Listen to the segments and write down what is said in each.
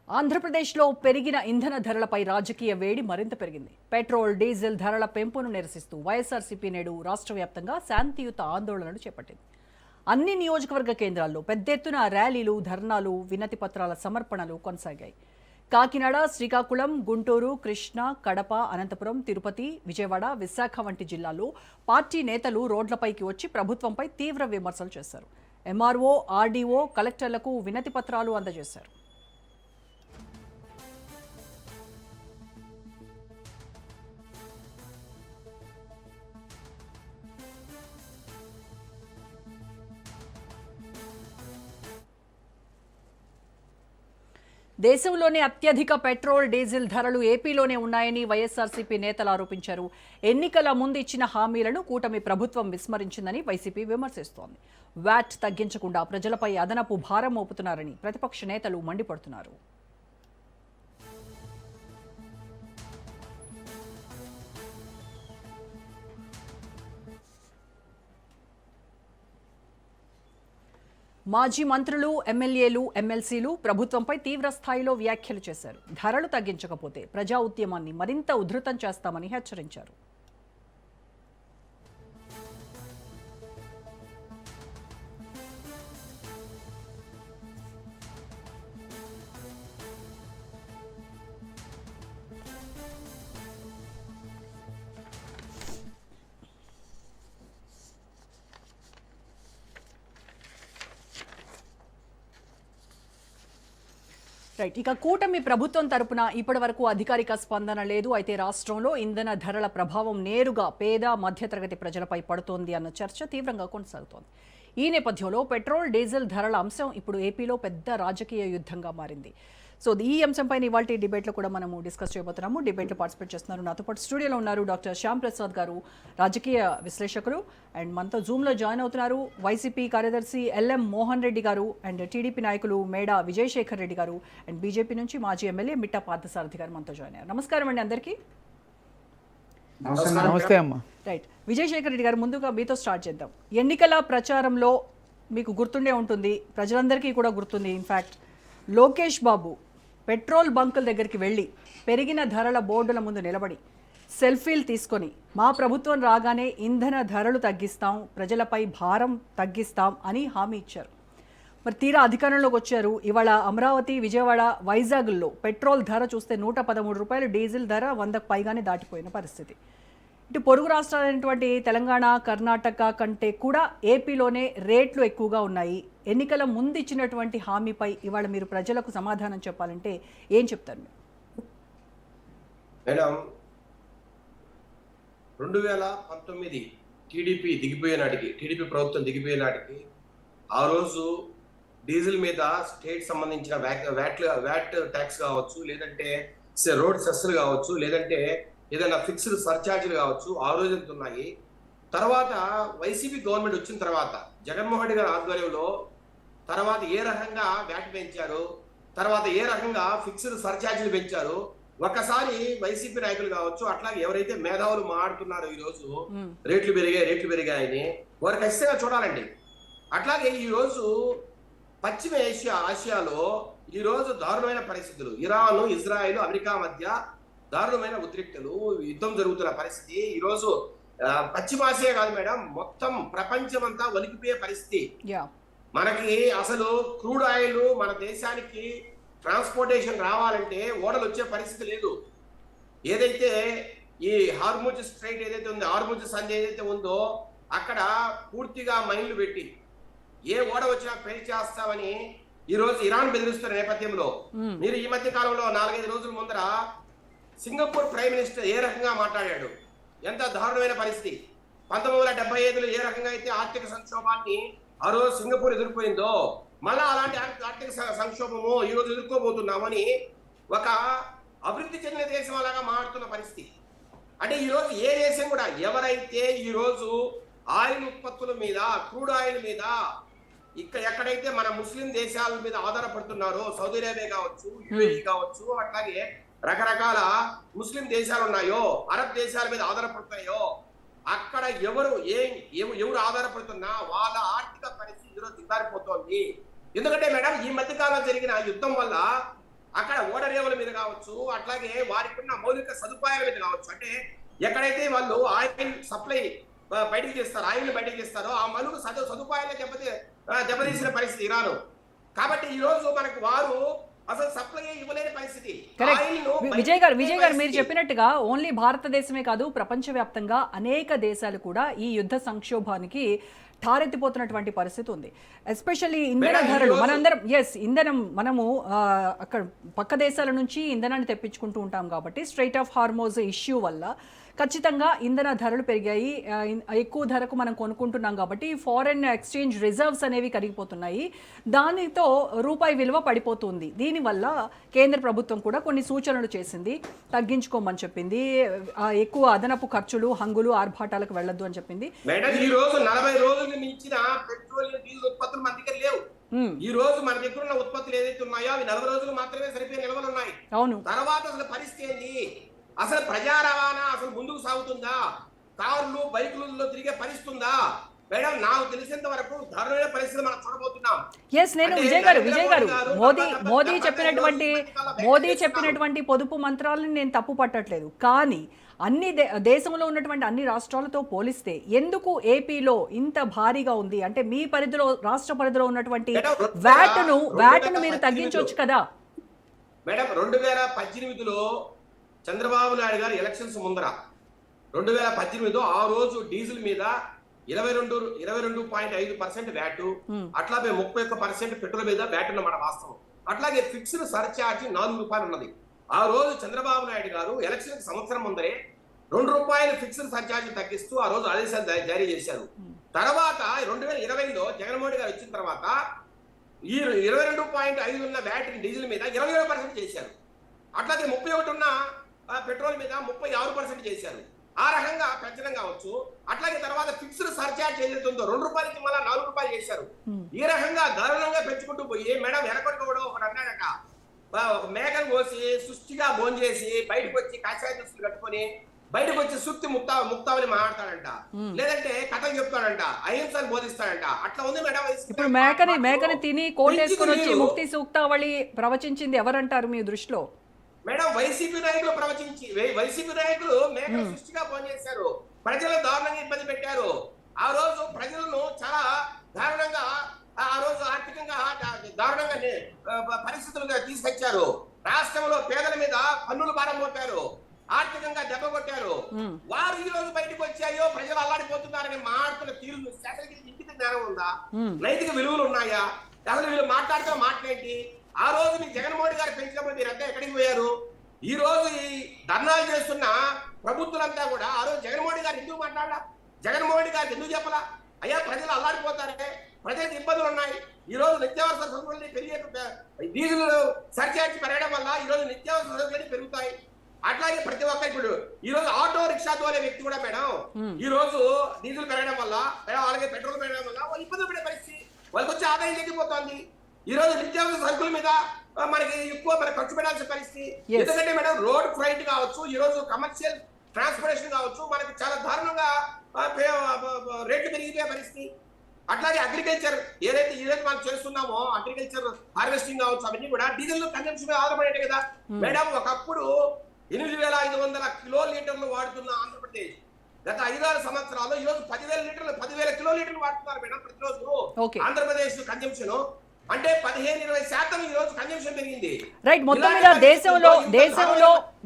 ఆంధ్రప్రదేశ్లో పెరిగిన ఇంధన ధరలపై రాజకీయ వేడి మరింత పెరిగింది. పెట్రోల్, డీజిల్ ధరల పెంపును నిరసిస్తూ వైఎస్ఆర్సీపీ నేడు రాష్ట్ర వ్యాప్తంగా శాంతియుత ఆందోళనలు చేపట్టింది. అన్ని నియోజకవర్గ కేంద్రాల్లో పెద్ద ఎత్తున ర్యాలీలు, ధర్నాలు, వినతి పత్రాల సమర్పణలు కొనసాగాయి. కాకినాడ, శ్రీకాకుళం, గుంటూరు, కృష్ణా, కడప, అనంతపురం, తిరుపతి, విజయవాడ, విశాఖ వంటి జిల్లాల్లో పార్టీ నేతలు రోడ్లపైకి వచ్చి ప్రభుత్వంపై తీవ్ర విమర్శలు చేశారు. ఎంఆర్ఓ, ఆర్డీఓ, కలెక్టర్లకు వినతి పత్రాలు అందజేశారు. దేశంలోనే అత్యధిక పెట్రోల్, డీజిల్ ధరలు ఏపీలోనే ఉన్నాయని వైఎస్ఆర్సీపీ నేతలు ఆరోపించారు. ఎన్నికల ముందు ఇచ్చిన హామీలను కూటమి ప్రభుత్వం విస్మరించిందని వైసీపీ విమర్శిస్తోంది. వ్యాట్ తగ్గించకుండా ప్రజలపై అదనపు భారం మోపుతున్నారని ప్రతిపక్ష నేతలు మండిపడుతున్నారు. మాజీ మంత్రులు, ఎమ్మెల్యేలు, ఎమ్మెల్సీలు ప్రభుత్వంపై తీవ్ర స్థాయిలో వ్యాఖ్యలు చేశారు. ధరలు తగ్గించకపోతే ప్రజా ఉద్యమాన్ని మరింత ఉధృతం చేస్తామని హెచ్చరించారు. రైట్, ఇక కూటమి ప్రభుత్వం తరపున ఇప్పటి వరకు అధికారిక స్పందన లేదు. అయితే రాష్ట్రంలో ఇంధన ధరల ప్రభావం నేరుగా పేద, మధ్యతరగతి ప్రజలపై పడుతోంది అన్న చర్చ తీవ్రంగా కొనసాగుతోంది. ఈ నేపథ్యంలో పెట్రోల్, డీజిల్ ధరల అంశం ఇప్పుడు ఏపీలో పెద్ద రాజకీయ యుద్ధంగా మారింది. సో ఈ అంశంపైన ఇవాళ డిబేట్లో కూడా మనము డిస్కస్ చేయబోతున్నాము. డిబేట్లో పార్టిసిపేట్ చేస్తున్నారు. నాతో పాటు స్టూడియోలో ఉన్నారు డాక్టర్ శ్యామ్ ప్రసాద్ గారు, రాజకీయ విశ్లేషకులు, అండ్ మనతో జూమ్లో జాయిన్ అవుతున్నారు వైసీపీ కార్యదర్శి ఎల్ఎం మోహన్ రెడ్డి గారు, అండ్ టీడీపీ నాయకులు మేడా విజయశేఖర్ రెడ్డి గారు, అండ్ బీజేపీ నుంచి మాజీ ఎమ్మెల్యే మిట్టా పార్థసారథి గారు మనతో జాయిన్ అయ్యారు. నమస్కారం అండి అందరికీ. నమస్తే అమ్మా. రైట్, విజయశేఖర్ రెడ్డి గారు, ముందుగా మీతో స్టార్ట్ చేద్దాం. ఎన్నికల ప్రచారంలో మీకు గుర్తుండే ఉంటుంది, ప్రజలందరికీ కూడా గుర్తుంది. ఇన్ఫ్యాక్ట్ లోకేష్ బాబు పెట్రోల్ బంకుల దగ్గరికి వెళ్ళి పెరిగిన ధరల బోర్డుల ముందు నిలబడి సెల్ఫీలు తీసుకొని మా ప్రభుత్వం రాగానే ఇంధన ధరలు తగ్గిస్తాం, ప్రజలపై భారం తగ్గిస్తాం అని హామీ ఇచ్చారు. మరి తీరా అధికారంలోకి వచ్చారు. ఇవాళ అమరావతి, విజయవాడ, వైజాగ్లో పెట్రోల్ ధర చూస్తే 113 రూపాయలు, డీజిల్ ధర 100కు పైగానే దాటిపోయిన పరిస్థితి. ఇటు పొరుగు రాష్ట్రాలైనటువంటి తెలంగాణ, కర్ణాటక కంటే కూడా ఏపీలోనే రేట్లు ఎక్కువగా ఉన్నాయి. ఎన్నికల ముందు ఇచ్చినటువంటి హామీపై ఇవాళ మీరు ప్రజలకు సమాధానం చెప్పాలంటే ఏం చెప్తారు మేడం? 2019 టీడీపీ ప్రభుత్వం దిగిపోయే నాటికి ఆ రోజు డీజిల్ మీద స్టేట్ సంబంధించిన వ్యాట్ ట్యాక్స్ కావచ్చు, లేదంటే రోడ్ సెస్లు కావచ్చు, లేదంటే ఏదైనా ఫిక్స్డ్ సర్ఛార్జీలు కావచ్చు, ఆ రోజు ఎంత ఉన్నాయి. తర్వాత వైసీపీ గవర్నమెంట్ వచ్చిన తర్వాత జగన్మోహన్ రెడ్డి గారి ఆధ్వర్యంలో తర్వాత ఏ రకంగా వ్యాట్ పెంచారు, తర్వాత ఏ రకంగా ఫిక్స్డ్ సర్ఛార్జీలు పెంచారు. ఒకసారి వైసీపీ నాయకులు కావచ్చు, అట్లాగే ఎవరైతే మేధావులు మాట్లాడుతున్నారో ఈ రోజు రేట్లు పెరిగాయని వారు ఖచ్చితంగా చూడాలండి. అట్లాగే ఈ రోజు పశ్చిమ ఆసియాలో ఈ రోజు దారుణమైన పరిస్థితులు, ఇరాన్, ఇజ్రాయెల్, అమెరికా మధ్య దారుణమైన ఉద్రిక్తలు, యుద్ధం జరుగుతున్న పరిస్థితి. ఈ రోజు పశ్చిమాసియా కాదు మేడం, మొత్తం ప్రపంచం అంతా వణికిపోయే పరిస్థితి. మనకి అసలు క్రూడ్ ఆయిల్ మన దేశానికి ట్రాన్స్పోర్టేషన్ రావాలంటే ఓడలు వచ్చే పరిస్థితి లేదు. ఏదైతే ఈ హార్ముజ్ స్ట్రైట్ ఏదైతే ఉందో, హార్ముజ్ సంధి ఏదైతే ఉందో, అక్కడ పూర్తిగా మైన్లు పెట్టి ఏ ఓడ వచ్చినా పేల్ చేస్తామని ఈ రోజు ఇరాన్ బెదిరిస్తున్న నేపథ్యంలో మీరు ఈ మధ్య కాలంలో 4-5 రోజుల ముందర సింగపూర్ ప్రైమ్ మినిస్టర్ ఏ రకంగా మాట్లాడాడు, ఎంత దారుణమైన పరిస్థితి. 1975లో ఏ రకంగా అయితే ఆర్థిక సంక్షోభాన్ని ఆ రోజు సింగపూర్ ఎదుర్కొందో, మళ్ళా అలాంటి ఆర్థిక సంక్షోభము ఈ రోజు ఎదుర్కోబోతున్నామని ఒక అభివృద్ధి చెందిన దేశం అలాగా మారుతున్న పరిస్థితి. అంటే ఈ రోజు ఏ దేశం కూడా ఎవరైతే ఈ రోజు ఆయిల్ ఉత్పత్తుల మీద, క్రూడ్ ఆయిల్ మీద ఎక్కడైతే మన ముస్లిం దేశాల మీద ఆధారపడుతున్నారో, సౌదీ అరేబియా కావచ్చు, యుఏఈ కావచ్చు, అట్లాగే రకరకాల ముస్లిం దేశాలు ఉన్నాయో, అరబ్ దేశాల మీద ఆధారపడుతున్నాయో, అక్కడ ఎవరు ఆధారపడుతున్నా వాళ్ళ ఆర్థిక పరిస్థితి ఈరోజు దిగారిపోతోంది. ఎందుకంటే మేడం ఈ మధ్య కాలంలో జరిగిన యుద్ధం వల్ల అక్కడ ఓడరేవుల మీద కావచ్చు, అట్లాగే వారికి ఉన్న మౌలిక సదుపాయాల మీద కావచ్చు. అంటే ఎక్కడైతే వాళ్ళు ఆయిల్ సప్లై బయటికి చేస్తారో, ఆయిల్ బయటికి చేస్తారో ఆ మలుగు సదుపాయాలే దెబ్బతీసిన పరిస్థితి ఇరాను. కాబట్టి ఈ రోజు మనకు వారు అసలు సప్లై ఇవ్వలేని పరిస్థితి. విజయ్ గారు మీరు చెప్పినట్టుగా ఓన్లీ భారతదేశమే కాదు, ప్రపంచవ్యాప్తంగా అనేక దేశాలు కూడా ఈ యుద్ధ సంక్షోభానికి ఠారెత్తిపోతున్నటువంటి పరిస్థితి ఉంది. ఎస్పెషల్లీ ఇంధన ధరలు మనందరం ఇంధనం మనము అక్కడ పక్క దేశాల నుంచి ఇంధనాన్ని తెప్పించుకుంటూ ఉంటాం కాబట్టి స్ట్రైట్ ఆఫ్ హార్మోజ్ ఇష్యూ వల్ల ఖచ్చితంగా ఇంధన ధరలు పెరిగాయి. ఎక్కువ ధరకు మనం కొనుక్కుంటున్నాం కాబట్టి ఫారెన్ ఎక్స్చేంజ్ రిజర్వ్స్ అనేవి కరిగిపోతున్నాయి. దానితో రూపాయి విలువ పడిపోతుంది. దీనివల్ల కేంద్ర ప్రభుత్వం కూడా కొన్ని సూచనలు చేసింది, తగ్గించుకోమని చెప్పింది, ఎక్కువ అదనపు ఖర్చులు, హంగులు, ఆర్భాటాలకు వెళ్ళొద్దు అని చెప్పింది. ఈ రోజు 40 రోజుల మించిన పెట్రోల్ డీజిల్ ఉత్పత్తులు మన దగ్గర లేవు. ఈ రోజు మన దగ్గర ఉన్న ఉత్పత్తులు ఏదైతే ఉన్నాయో అవి 40 రోజులు మాత్రమే సరిపోయే నిల్వలు ఉన్నాయి. అవును. తర్వాత అసలు పరిస్థితి ఏంటి? అసలు ప్రజా రవాణా అసలు ముందుకు సాగుతుందా? కార్లు బైకులలో తిరిగే పరిస్థితుందా? మేడం నాకు తెలిసినంత వరకు దారుణమైన పరిస్థితి మనం చూడబోతున్నాం. నేను విజయ్ గారు మోదీ చెప్పినటువంటి పొదుపు మంత్రాలను నేను తప్పు పట్టట్లేదు. కానీ అన్ని దేశంలో ఉన్నటువంటి అన్ని రాష్ట్రాలతో పోలిస్తే ఎందుకు ఏపీలో ఇంత భారీగా ఉంది? అంటే మీ పరిధిలో, రాష్ట్ర పరిధిలో ఉన్నటువంటి వ్యాట్ను మీరు తగ్గించవచ్చు కదా మేడం. 2018లో చంద్రబాబు నాయుడు గారు ఎలక్షన్స్ ముందర 2018 ఆ రోజు డీజిల్ మీద 22.5% వ్యాట్, అట్లాగే 31% పెట్రోల్ మీద వ్యాట్ ఉన్నమాట వాస్తవం. అట్లాగే ఫిక్స్డ్ సర్చార్జ్ 4 రూపాయలు ఉన్నది. ఆ రోజు చంద్రబాబు నాయుడు గారు ఎలక్షన్ సంవత్సరం ముందరే 2 రూపాయలు ఫిక్స్డ్ సర్చార్జ్ తగ్గిస్తూ ఆ రోజు ఆదేశాలు జారీ చేశారు. తర్వాత 2020లో జగన్మోహన్ గారు వచ్చిన తర్వాత ఈ 22.5 ఉన్న వ్యాట్ డీజిల్ మీద 27% చేశారు. అట్లాగే 31 ఉన్న పెట్రోల్ మీద 36% చేశారు. ఆ రకంగా పెంచడం కావచ్చు. అట్లాగే తర్వాత ఫిక్స్డ్ సర్చార్జ్ ఏదైతే ఉందో 2 రూపాయలకి మళ్ళీ 4 రూపాయలు చేశారు. ఈ రకంగా దారుణంగా పెంచుకుంటూ పోయి మేడం వెనకొట్టుకోవడం ఒకటి అన్నాడట, ఒక మేకను కోసి సుష్టిగా భోంచేసి బయటకు వచ్చి కాషాయ దుస్తులు కట్టుకొని బయటకు వచ్చి సుత్తి ముక్తావని మాట్లాడతాడంట, లేదంటే కథలు చెప్తాడంట, అహింసను బోధిస్తాడంట. అట్లా ఉంది మేడం. ఇప్పుడు మేకని తిని కోటేసుకొని వచ్చి ముక్తి సూక్తావళి ప్రవచించింది ఎవరంటారు మీ దృష్టిలో? మేడం వైసీపీ నాయకులు వైసీపీ నాయకులు మేకలు సృష్టిగా పనిచేశారు, ప్రజలు దారుణంగా ఇబ్బంది పెట్టారు. ఆ రోజు ప్రజలను చాలా దారుణంగా, ఆ రోజు ఆర్థికంగా దారుణంగా పరిస్థితులుగా తీసుకొచ్చారు. రాష్ట్రంలో పేదల మీద పన్నులు భారం మోపారు, ఆర్థికంగా దెబ్బ కొట్టారు. వారు ఈ రోజు బయటకు వచ్చాయో ప్రజలు అల్లాడిపోతున్నారని మాట్లాడుతున్న తీరు అసలు ఇంటికి జ్ఞానం ఉందా? నైతిక విలువలు ఉన్నాయా? అసలు వీళ్ళు మాట్లాడుతున్న మాటలేంటి? ఆ రోజు మీ జగన్మోహన్ గారు పెంచినప్పుడు మీరంతా ఎక్కడికి పోయారు? ఈ రోజు ఈ ధర్నాలు చేస్తున్న ప్రభుత్వాలంతా కూడా ఆ రోజు జగన్మోహన్ గారు ఎందుకు మాట్లాడాల? జగన్మోహన్ గారికి ఎందుకు చెప్పాలా? అయ్యా ప్రజలు అల్లాడిపోతారే, ప్రజలకు ఇబ్బందులు ఉన్నాయి. ఈ రోజు నిత్యావసర సరుకులు పెరిగే, డీజిల్ సర్చార్జ్ పెరగడం వల్ల ఈ రోజు నిత్యావసర సరుకులు పెరుగుతాయి. అట్లాగే ప్రతి ఒక్క ఇప్పుడు ఈ రోజు ఆటో రిక్షా తోలే వ్యక్తి కూడా మేడం ఈ రోజు డీజిల్ పెరగడం వల్ల, అలాగే పెట్రోల్ పెరగడం వల్ల వాళ్ళు ఇబ్బంది పడే పరిస్థితి, వాళ్ళకి వచ్చే ఆదాయం తగ్గిపోతుంది. ఈ రోజు నిత్యావసర సరుకుల మీద మనకి ఎక్కువ ఖర్చు పెట్టాల్సిన పరిస్థితి. ఎందుకంటే మేడం రోడ్ ఫ్రైట్ కావచ్చు, ఈ రోజు కమర్షియల్ ట్రాన్స్పోర్టేషన్ కావచ్చు, మనకి చాలా దారుణంగా రేట్లు పెరిగిపోయే పరిస్థితి. అట్లాగే అగ్రికల్చర్ ఏదైతే మనం చేస్తున్నామో అగ్రికల్చర్ హార్వెస్టింగ్ కావచ్చు, అవన్నీ కూడా డీజిల్ కన్జంప్షన్ ఆధారపడేది కదా మేడం. ఒకప్పుడు 8,500 కిలోలీటర్లు వాడుతున్న ఆంధ్రప్రదేశ్ గత 5-6 సంవత్సరాల్లో ఈ రోజు 10,000 కిలోలీటర్లు వాడుతున్నారు మేడం ప్రతిరోజు ఆంధ్రప్రదేశ్ కన్జంప్షన్. అంటే 15-20% ఈ రోజు కన్జంప్షన్ పెరిగింది. రైట్. మొత్తం మీద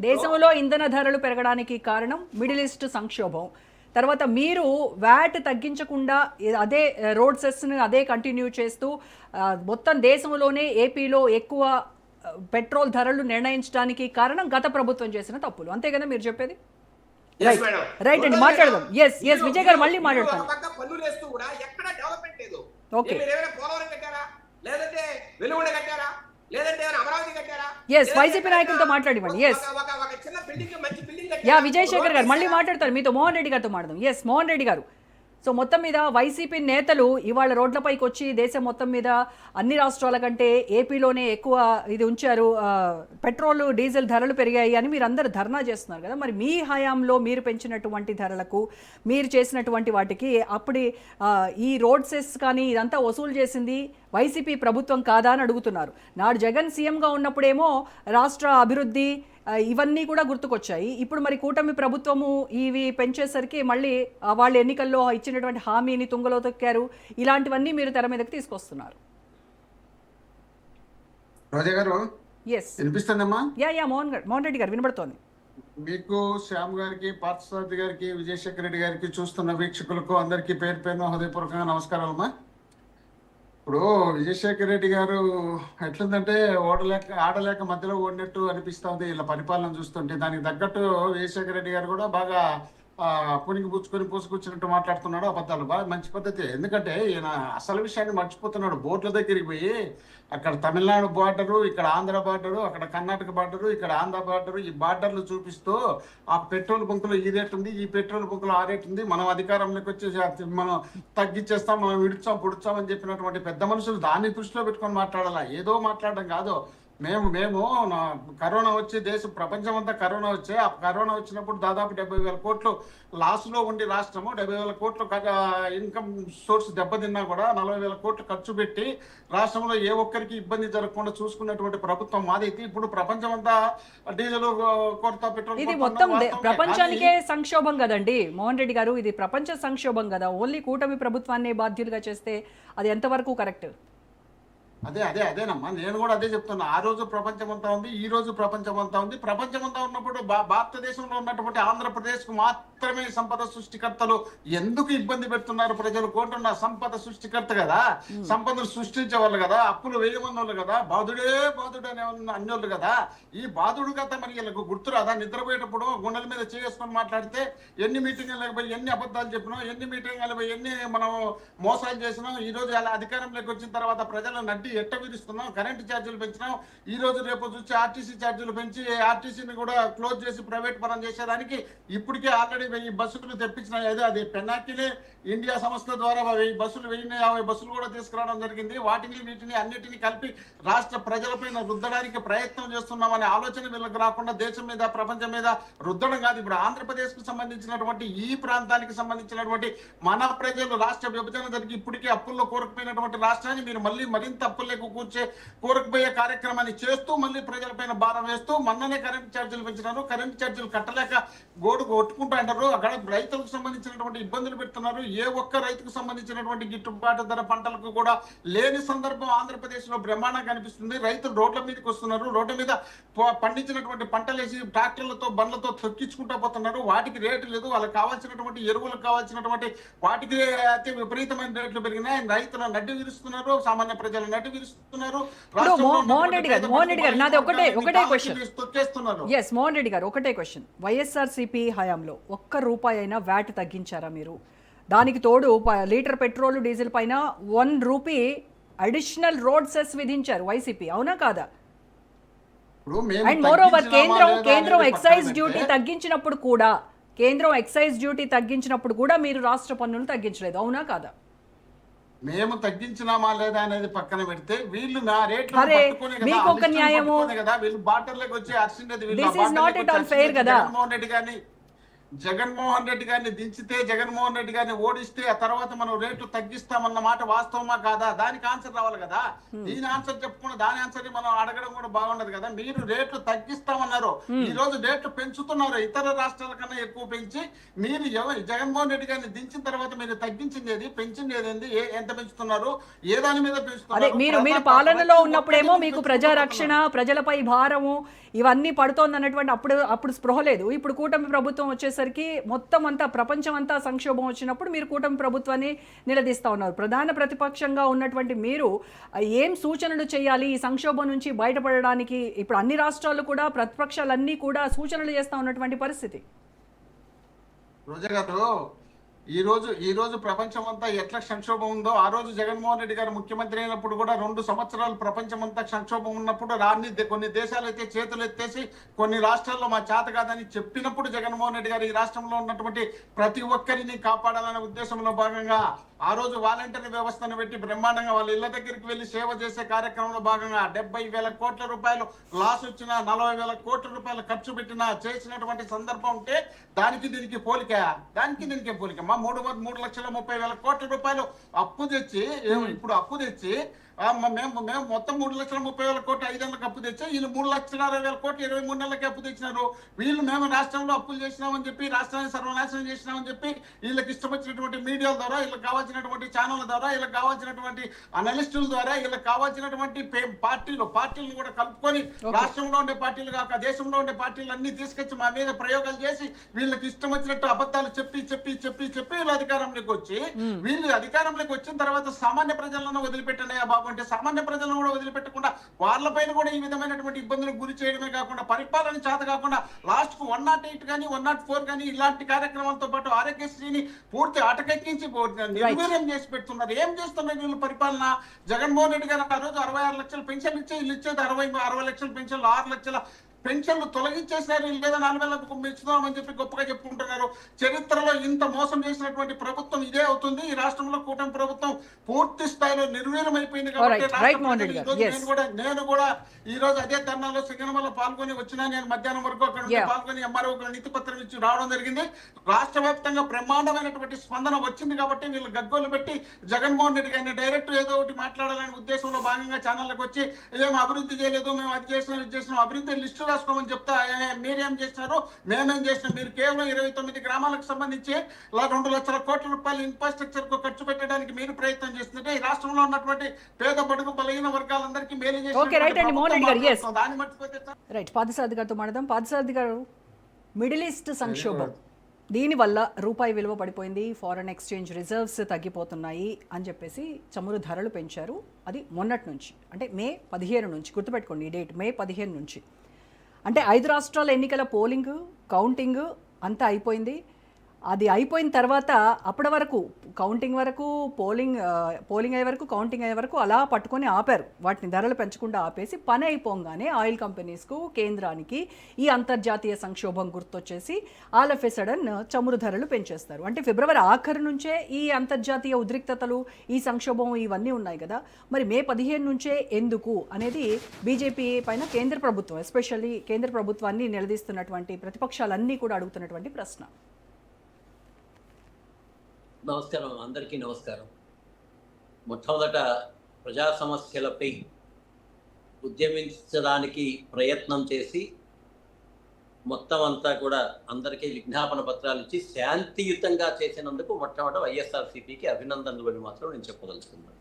దేశంలో ఇంధన ధరలు పెరగడానికి కారణం మిడిల్ ఈస్ట్ సంక్షోభం. తర్వాత మీరు వ్యాట్ తగ్గించకుండా అదే రోడ్ సెస్ని అదే కంటిన్యూ చేస్తూ మొత్తం దేశంలోనే ఏపీలో ఎక్కువ పెట్రోల్ ధరలు నిర్ణయించడానికి కారణం గత ప్రభుత్వం చేసిన తప్పులు, అంతే కదా మీరు చెప్పేది? రైట్ అండి, మాట్లాడదాం. ఎస్ విజయ్ గారు మళ్ళీ మాట్లాడతాను. పన్నులు వేస్తూ కూడా ఎక్కడ డెవలప్మెంట్ లేదు. ఓకే, మీరు ఏమైనా పోలవరం కట్టారా, లేదంటే వెలుగొండ కట్టారా, లేదంటే అమరావతి కట్టారా? ఎస్ వైసీపీ నాయకులతో మాట్లాడివ్వండి. ఎస్ ఒక చిన్న బిల్డింగ్, మంచి బిల్డింగ్ విజయ్ శేఖర్ గారు మళ్ళీ మాట్లాడతారు మీతో. మోహన్ రెడ్డి గారితో మాట్లాడదాం. ఎస్ మోహన్ రెడ్డి గారు, సో మొత్తం మీద వైసీపీ నేతలు ఇవాళ రోడ్లపైకి వచ్చి దేశం మొత్తం మీద అన్ని రాష్ట్రాల కంటే ఏపీలోనే ఎక్కువ ఇది ఉంచారు, పెట్రోల్ డీజిల్ ధరలు పెరిగాయి అని మీరు అందరు ధర్నా చేస్తున్నారు కదా. మరి మీ హయాంలో మీరు పెంచినటువంటి ధరలకు, మీరు చేసినటువంటి వాటికి అప్పుడు ఈ రోడ్ సెస్ కానీ ఇదంతా వసూలు చేసింది వైసీపీ ప్రభుత్వం కాదా అని అడుగుతున్నారు. నాడు జగన్ సీఎంగా ఉన్నప్పుడేమో రాష్ట్ర అభివృద్ధి ఇవన్నీ కూడా గుర్తుకొచ్చాయి. ఇప్పుడు మరి కూటమి ప్రభుత్వము ఇవి పెంచేసరికి మళ్ళీ వాళ్ళు ఎన్నికల్లో ఇచ్చినటువంటి హామీని తుంగలో తొక్కారు. ఇలాంటివన్నీ మీరు తెర మీదకి తీసుకొస్తున్నారు. రోజా గారు ఎస్, వినిపిస్తుందమ్మా? యా మోహన్ రెడ్డి గారు వినబడుతోంది. మీకు, శ్యామ్ గారికి, పార్థసారథి గారికి, విజయశేఖర రెడ్డి గారికి, చూస్తున్న వీక్షకులకు అందరికీ పేరు పేరున హృదయపూర్వకంగా నమస్కారాలమ్మా. ఇప్పుడు విజయశేఖర రెడ్డి గారు ఎట్లుందంటే ఆడలేక మధ్యలో ఓడినట్టు అనిపిస్తుంది వీళ్ళ పరిపాలన చూస్తుంటే. దానికి తగ్గట్టు విజయశేఖర రెడ్డి గారు కూడా బాగా పునికి పుచ్చుకొని పూసుకొచ్చినట్టు మాట్లాడుతున్నాడు. అబద్ధాలు బాగా మంచి పద్ధతి. ఎందుకంటే ఈయన అసలు విషయాన్ని మర్చిపోతున్నాడు. బోట్ల దగ్గరికి పోయి అక్కడ తమిళనాడు బార్డరు, ఇక్కడ ఆంధ్ర బార్డరు, అక్కడ కర్ణాటక బార్డరు, ఇక్కడ ఆంధ్ర బార్డరు, ఈ బార్డర్లు చూపిస్తూ ఆ పెట్రోల్ బంకులో ఈ రేట్ ఉంది, ఈ పెట్రోల్ బంకులో ఆ రేట్ ఉంది, మనం అధికారంలోకి వచ్చేసి మనం తగ్గించేస్తాం, మనం విడుచాం పొడుచాం అని చెప్పినటువంటి పెద్ద మనుషులు దాన్ని దృష్టిలో పెట్టుకొని మాట్లాడాలా. ఏదో మాట్లాడడం కాదు. మేము కరోనా వచ్చి ప్రపంచం అంతా కరోనా వచ్చే, ఆ కరోనా వచ్చినప్పుడు దాదాపు 70,000 కోట్లు లాస్లో ఉండి రాష్ట్రము 70,000 కోట్లు ఇన్కమ్ సోర్స్ దెబ్బతిన్నా కూడా 40,000 కోట్లు ఖర్చు పెట్టి రాష్ట్రంలో ఏ ఒక్కరికి ఇబ్బంది జరగకుండా చూసుకున్నటువంటి ప్రభుత్వం మాదైతే ఇప్పుడు ప్రపంచం అంతా డీజిల్ కొరత, పెట్రోల్ ఇది మొత్తం ప్రపంచానికే సంక్షోభం కదండి మోహన్ రెడ్డి గారు. ఇది ప్రపంచ సంక్షోభం కదా. ఓన్లీ కూటమి ప్రభుత్వాన్ని బాధ్యులుగా చేస్తే అది ఎంతవరకు కరెక్ట్? అదేనమ్మా, నేను కూడా అదే చెప్తున్నా. ఆ రోజు ప్రపంచం అంతా ఉంది, ఈ రోజు ప్రపంచం అంతా ఉంది. ప్రపంచం అంతా ఉన్నప్పుడు భారతదేశంలో ఉన్నటువంటి ఆంధ్రప్రదేశ్ కు మాత్రమే సంపద సృష్టికర్తలు ఎందుకు ఇబ్బంది పెడుతున్నారు ప్రజలు? కోరుతున్న సంపద సృష్టికర్త కదా, సంపదను సృష్టించే వాళ్ళు కదా, అప్పులు వేయమన్నోళ్ళు కదా, బాధుడే అనే అన్నోళ్ళు కదా. ఈ బాధుడు కదా మరి వీళ్ళకు గుర్తురాదా? నిద్రపోయేటప్పుడు గుండెల మీద చేసుకొని మాట్లాడితే ఎన్ని మీటింగ్లకు పోయి ఎన్ని అబద్ధాలు చెప్పినాం, ఎన్ని మీటింగ్లు పోయి ఎన్ని మనం మోసాలు చేసినాం. ఈ రోజు అలా అధికారంలోకి వచ్చిన తర్వాత ప్రజలను నడ్డి ఎట్ట విధిస్తున్నాం, కరెంటు ఛార్జీలు పెంచినాం. ఈ రోజు రేపు చూసి ఆర్టీసీ ఛార్జీలు పెంచి ఆర్టీసీని కూడా క్లోజ్ చేసి ప్రైవేట్ పరం చేసేదానికి ఇప్పటికే ఆల్రెడీ 1000 బస్సులు తెప్పించిన. అది పెనాకిలే ఇండియా సంస్థ ద్వారా 1000 బస్సులు 1050 బస్సులు కూడా తీసుకురావడం జరిగింది. వీటిని అన్నిటినీ కలిపి రాష్ట్ర ప్రజలపైన రుద్దడానికి ప్రయత్నం చేస్తున్నామనే ఆలోచన వీళ్ళకి రాకుండా దేశం మీద ప్రపంచం మీద రుద్దడం కాదు. ఇప్పుడు ఆంధ్రప్రదేశ్ కు సంబంధించినటువంటి ఈ ప్రాంతానికి సంబంధించినటువంటి మన ప్రజలు రాష్ట్ర విభజన జరిగి ఇప్పటికే అప్పుల్లో కోరుకుపోయినటువంటి రాష్ట్రాన్ని మీరు మరింత అప్పులకు కోరుకుపోయే కార్యక్రమాన్ని చేస్తూ మళ్ళీ ప్రజలపైన భారం వేస్తూ మొన్ననే కరెంట్ ఛార్జీలు పెంచినారు. కరెంట్ ఛార్జీలు కట్టలేక గోడు కొట్టుకుంటూ అంటారు. అక్కడ రైతులకు సంబంధించినటువంటి ఇబ్బందులు పెడుతున్నారు. ఏ ఒక్క రైతుకు సంబంధించినటువంటి గిట్టుబాటు ధర పంటలకు కూడా లేని సందర్భం ఆంధ్రప్రదేశ్ లో బ్రహ్మాండంగా కనిపిస్తుంది. రైతులు రోడ్ల మీదకి వస్తున్నారు. రోడ్ల మీద పండించినటువంటి పంటలు వేసి ట్రాక్టర్లతో బండ్లతో తొక్కించుకుంటూ పోతున్నారు. వాటికి రేటు లేదు. వాళ్ళకి కావాల్సినటువంటి ఎరువులకు కావాల్సినటువంటి వాటికి అతి విపరీతమైన రేట్లు పెరిగినాయి. రైతులను నడ్డి విరుస్తున్నారు, సామాన్య ప్రజలు నడ్డి విరుస్తున్నారు. మోహన్ రెడ్డి గారు నాది ఒకటే క్వశ్చన్. ఎస్ మోహన్ రెడ్డి గారు ఒకటే క్వశ్చన్. వైఎస్ఆర్సీపీ హయాంలో ₹1 అయినా వ్యాట్ తగ్గించారా మీరు? దానికి తోడు లీటర్ పెట్రోల్ డీజిల్ పైన ₹1 అడిషనల్ రోడ్ సెస్ విధించారు వైసీపీ, అవునా కాదా? అండ్ మోర్ ఓవర్ కేంద్రం ఎక్సైజ్ డ్యూటీ తగ్గించినప్పుడు కూడా మీరు రాష్ట్ర పన్నులు తగ్గించలేదు, అవునా కాదా? మేము తగ్గించినామా లేదా అనేది పక్కన పెడితే వీళ్ళు నా రేట్లు కదా, వీళ్ళు బార్డర్లోకి వచ్చి అర్చిండేది జగన్మోహన్ రెడ్డి గారిని దించితే, జగన్మోహన్ రెడ్డి గారిని ఓడిస్తే ఆ తర్వాత మనం రేట్లు తగ్గిస్తామన్న మాట వాస్తవమా కాదా? దానికి ఆన్సర్ రావాలి కదా. దీని ఆన్సర్ చెప్పుకుని దాని ఆన్సర్ మనం అడగడం కూడా బాగుండదు కదా. మీరు రేట్లు తగ్గిస్తామన్నారు, ఈ రోజు రేట్లు పెంచుతున్నారు. ఇతర రాష్ట్రాల కన్నా ఎక్కువ పెంచి మీరు జగన్మోహన్ రెడ్డి గారిని దించిన తర్వాత మీరు తగ్గించింది ఏది, పెంచింది ఏదేంది, ఎంత పెంచుతున్నారు, ఏ దాని మీద పెంచుతున్నారు? మీరు పాలనలో ఉన్నప్పుడేమో మీకు ప్రజారక్షణ, ప్రజలపై భారము ఇవన్నీ పడుతోంది అన్నటువంటి అప్పుడు స్పృహ లేదు. ఇప్పుడు కూటమి ప్రభుత్వం వచ్చేసరికి మొత్తం అంతా ప్రపంచం అంతా సంక్షోభం వచ్చినప్పుడు మీరు కూటమి ప్రభుత్వాన్ని నిలదీస్తా ఉన్నారు. ప్రధాన ప్రతిపక్షంగా ఉన్నటువంటి మీరు ఏం సూచనలు చేయాలి ఈ సంక్షోభం నుంచి బయటపడడానికి? ఇప్పుడు అన్ని రాష్ట్రాలు కూడా ప్రతిపక్షాలన్నీ కూడా సూచనలు చేస్తా ఉన్నటువంటి పరిస్థితి. రోజా గారు, ఈ రోజు ప్రపంచం అంతా ఎట్లా సంక్షోభం ఉందో, ఆ రోజు జగన్మోహన్ రెడ్డి గారు ముఖ్యమంత్రి అయినప్పుడు కూడా 2 సంవత్సరాలు ప్రపంచం అంతా సంక్షోభం ఉన్నప్పుడు కొన్ని దేశాలు అయితే చేతులు ఎత్తేసి కొన్ని రాష్ట్రాల్లో మా చేత కాదని చెప్పినప్పుడు జగన్మోహన్ రెడ్డి గారు ఈ రాష్ట్రంలో ఉన్నటువంటి ప్రతి ఒక్కరిని కాపాడాలనే ఉద్దేశంలో భాగంగా ఆ రోజు వాలంటీర్ వ్యవస్థను పెట్టి బ్రహ్మాండంగా వాళ్ళ ఇళ్ల దగ్గరికి వెళ్లి సేవ చేసే కార్యక్రమంలో భాగంగా 70,000 కోట్ల రూపాయలు లాస్ వచ్చిన, 40,000 కోట్ల రూపాయలు ఖర్చు పెట్టిన చేసినటువంటి సందర్భం ఉంటే దానికి దీనికి పోలిక మా 3,30,30,000 కోట్ల రూపాయలు అప్పు తెచ్చి ఇప్పుడు అప్పు తెచ్చి మేము మొత్తం 3,30,000 కోట్లు 5 నెలలకు అప్పు తెచ్చా, వీళ్ళు 3,60,000 కోట్లు 23 నెలలకి అప్పు తెచ్చినారు. వీళ్ళు మేము రాష్ట్రంలో అప్పులు చేసినామని చెప్పి, రాష్ట్రాన్ని సర్వనాశనం చేసినామని చెప్పి వీళ్ళకి ఇష్టం వచ్చినటువంటి మీడియాల ద్వారా, వీళ్ళకి కావాల్సినటువంటి ఛానళ్ళ ద్వారా, వీళ్ళకి కావాల్సినటువంటి అనలిస్టుల ద్వారా, వీళ్ళకి కావాల్సినటువంటి పార్టీలను కూడా కలుపుకొని రాష్ట్రంలో ఉండే పార్టీలు కాక దేశంలో ఉండే పార్టీలు అన్ని తీసుకొచ్చి మా మీద ప్రయోగాలు చేసి వీళ్ళకి ఇష్టం వచ్చినట్టు అబద్ధాలు చెప్పి వీళ్ళు అధికారంలోకి వచ్చి, వీళ్ళు అధికారంలోకి వచ్చిన తర్వాత సామాన్య ప్రజలను వదిలిపెట్టండి బాబు అంటే సామాన్య ప్రజలను కూడా వదిలిపెట్టకుండా వాళ్ళపైన కూడా ఈ విధమైనటువంటి ఇబ్బందులకు గురి చేయడమే కాకుండా, పరిపాలన చేత కాకుండా లాస్ట్ కు 108 కానీ 104 కానీ ఇలాంటి కార్యక్రమాలతో పాటు ఆరోగ్యశ్రీని పూర్తి అటకెక్కించి నిర్వీర్యం చేసి పెడుతున్నారు. ఏం చేస్తున్నారు వీళ్ళు పరిపాలన? జగన్మోహన్ రెడ్డి గారు ఆ రోజు 66 లక్షల పెన్షన్ ఇచ్చే, వీళ్ళు ఇచ్చేది 60 లక్షల పెన్షన్లు, 6 లక్షల పెన్షన్లు తొలగించేసినారు. లేదా 4,000 పెంచుదామని చెప్పి గొప్పగా చెప్పుకుంటున్నారు. చరిత్రలో ఇంత మోసం చేసినటువంటి ప్రభుత్వం ఇదే అవుతుంది. ఈ రాష్ట్రంలో కూటమి ప్రభుత్వం పూర్తి స్థాయిలో నిర్వీర్యం అయిపోయింది కాబట్టి నేను కూడా ఈ రోజు అదే ధర్నాలో సింగనమల పాల్గొని వచ్చినా. నేను మధ్యాహ్నం వరకు అక్కడ పాల్గొని ఎంఆర్ఓ నీతి పత్రం ఇచ్చి రావడం జరిగింది. రాష్ట్ర వ్యాప్తంగా బ్రహ్మాండమైనటువంటి స్పందన వచ్చింది కాబట్టి వీళ్ళు గగ్గోలు పెట్టి జగన్మోహన్ రెడ్డి గారిని డైరెక్ట్ ఏదో ఒకటి మాట్లాడాలనే ఉద్దేశంలో భాగంగా ఛానళ్ళకి వచ్చి ఏం అభివృద్ధి చేయలేదు, మేము అది చేసినాం ఇది చేసినాం, అభివృద్ధి లిస్టు రాసుకోమని చెప్తా మీరేం చేసినారు, మేమేం చేసినాం. మీరు కేవలం 29 గ్రామాలకు సంబంధించి 2 లక్షల కోట్ల రూపాయలు ఇన్ఫ్రాస్ట్రక్చర్ కు ఖర్చు పెట్టడానికి మీరు ప్రయత్నం చేస్తుంటే ఈ రాష్ట్రంలో ఉన్నటువంటి పేద బడుగు బలహీన వర్గాలందరికీ మేలు చేసి దాన్ని మర్చిపోతే పార్థసారథి గారితో మాట్లాడదాం. పార్థసారథి గారు, మిడిల్ ఈస్ట్ సంక్షోభం దీనివల్ల రూపాయి విలువ పడిపోయింది, ఫారెన్ ఎక్స్చేంజ్ రిజర్వ్స్ తగ్గిపోతున్నాయి అని చెప్పేసి చమురు ధరలు పెంచారు. అది మొన్నటి నుంచి, అంటే మే 15 నుంచి, గుర్తుపెట్టుకోండి ఈ డేట్, మే 15 నుంచి. అంటే 5 రాష్ట్రాల ఎన్నికల పోలింగ్ కౌంటింగ్ అంతా అయిపోయింది. అది అయిపోయిన తర్వాత అప్పటి వరకు కౌంటింగ్ వరకు పోలింగ్ అయ్యే వరకు కౌంటింగ్ అయ్యే వరకు అలా పట్టుకొని ఆపారు. వాటిని ధరలు పెంచకుండా ఆపేసి పని అయిపోగానే ఆయిల్ కంపెనీస్కు, కేంద్రానికి ఈ అంతర్జాతీయ సంక్షోభం గుర్తొచ్చేసి ఆల్ ఆఫ్ ఎ సడన్ చమురు ధరలు పెంచేస్తారు. అంటే ఫిబ్రవరి ఆఖరు నుంచే ఈ అంతర్జాతీయ ఉద్రిక్తతలు, ఈ సంక్షోభం ఇవన్నీ ఉన్నాయి కదా. మరి మే 15 నుంచే ఎందుకు అనేది బీజేపీ పైన కేంద్ర ప్రభుత్వం, ఎస్పెషల్లీ కేంద్ర ప్రభుత్వాన్ని నిలదీస్తున్నటువంటి ప్రతిపక్షాలన్నీ కూడా అడుగుతున్నటువంటి ప్రశ్న. నమస్కారం, అందరికీ నమస్కారం. మొట్టమొదట ప్రజా సమస్యలపై ఉద్యమించడానికి ప్రయత్నం చేసి మొత్తం అంతా కూడా అందరికీ విజ్ఞాపన పత్రాలు ఇచ్చి శాంతియుతంగా చేసినందుకు మొట్టమొదట వైఎస్ఆర్సీపీకి అభినందనలు అని మాత్రం నేను చెప్పదలుచుకున్నాను.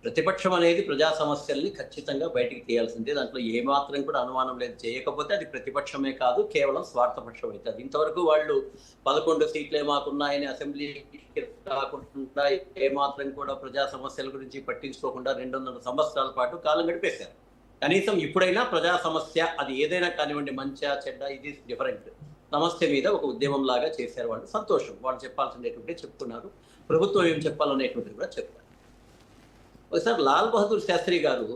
ప్రతిపక్షం అనేది ప్రజా సమస్యల్ని ఖచ్చితంగా బయటికి తీయాల్సిందే, దాంట్లో ఏమాత్రం కూడా అనుమానం లేదు. చేయకపోతే అది ప్రతిపక్షమే కాదు, కేవలం స్వార్థపక్షం అవుతుంది. ఇంతవరకు వాళ్ళు 11 సీట్లే మాకున్నాయని అసెంబ్లీకి రాకుండా ఏమాత్రం కూడా ప్రజా సమస్యల గురించి పట్టించుకోకుండా 200 సంవత్సరాల పాటు కాలం గడిపేశారు. కనీసం ఇప్పుడైనా ప్రజా సమస్య అది ఏదైనా కానివ్వండి, మంచా చెడ్డ, ఇది డిఫరెంట్ సమస్య మీద ఒక ఉద్యమం లాగా చేశారు. వాళ్ళు సంతోషం, వాళ్ళు చెప్పాల్సినటువంటి చెప్తున్నారు, ప్రభుత్వం ఏం చెప్పాలనేటువంటిది కూడా చెప్పారు. ఒకసారి లాల్ బహదూర్ శాస్త్రి గారు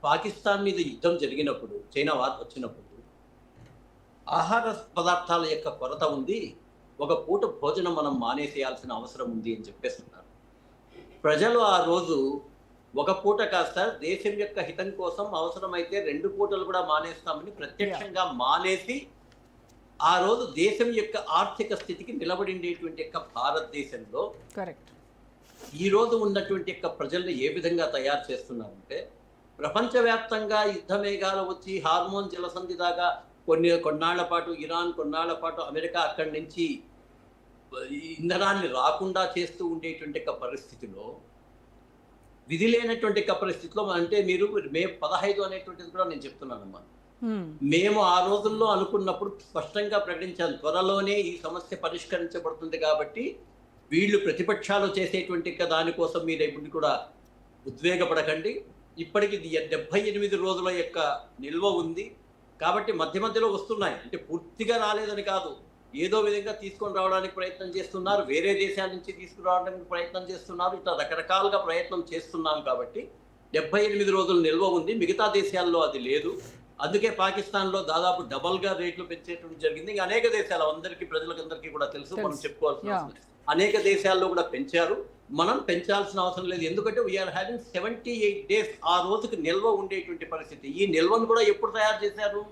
పాకిస్తాన్ మీద యుద్ధం జరిగినప్పుడు, చైనా వార్ వచ్చినప్పుడు ఆహార పదార్థాల యొక్క కొరత ఉంది, ఒక పూట భోజనం మనం మానేసేయాల్సిన అవసరం ఉంది అని చెప్పేస్తున్నారు. ప్రజలు ఆ రోజు ఒక పూట కాస్త దేశం యొక్క హితం కోసం అవసరమైతే 2 పూటలు కూడా మానేస్తామని ప్రత్యక్షంగా మానేసి ఆ రోజు దేశం యొక్క ఆర్థిక స్థితికి నిలబడిండేటువంటి యొక్క భారతదేశంలో కరెక్ట్ ఈ రోజు ఉన్నటువంటి యొక్క ప్రజల్ని ఏ విధంగా తయారు చేస్తున్నారంటే, ప్రపంచవ్యాప్తంగా యుద్ధ మేఘాలు వచ్చి హార్మోన్ జలసంధి దాకా కొన్నాళ్ల పాటు ఇరాన్, కొన్నాళ్ల పాటు అమెరికా అక్కడి నుంచి ఇంధనాన్ని రాకుండా చేస్తూ ఉండేటువంటి పరిస్థితిలో, విధి లేనటువంటి పరిస్థితిలో, అంటే మీరు మే 15 అనేటువంటిది కూడా నేను చెప్తున్నానమ్మా. మేము ఆ రోజుల్లో అనుకున్నప్పుడు స్పష్టంగా ప్రకటించాను, త్వరలోనే ఈ సమస్య పరిష్కరించబడుతుంది కాబట్టి వీళ్ళు ప్రతిపక్షాలు చేసేటువంటి దానికోసం మీరు ఇప్పుడు కూడా ఉద్వేగపడకండి. ఇప్పటికి 78 రోజుల యొక్క నిల్వ ఉంది కాబట్టి మధ్య మధ్యలో వస్తున్నాయి, అంటే పూర్తిగా రాలేదని కాదు. ఏదో విధంగా తీసుకొని రావడానికి ప్రయత్నం చేస్తున్నారు, వేరే దేశాల నుంచి తీసుకురావడానికి ప్రయత్నం చేస్తున్నారు. ఇట్లా రకరకాలుగా ప్రయత్నం చేస్తున్నాం కాబట్టి 78 రోజులు నిల్వ ఉంది. మిగతా దేశాల్లో అది లేదు. అందుకే పాకిస్తాన్లో దాదాపు డబల్గా రేట్లు పెంచేటువంటి జరిగింది. ఇంకా అనేక దేశాలు అందరికీ ప్రజలకందరికీ కూడా తెలుసు, మనం చెప్పుకోవాల్సిన అవసరం లేదు. అనేక దేశాల్లో కూడా పెంచారు. మనం పెంచాల్సిన అవసరం లేదు. ఎందుకంటే వీఆర్ హ్యావింగ్ 78 days ఆ రోజుకి నిల్వ ఉండేటువంటి పరిస్థితి. ఈ నిల్వను కూడా ఎప్పుడు తయారు చేశారు?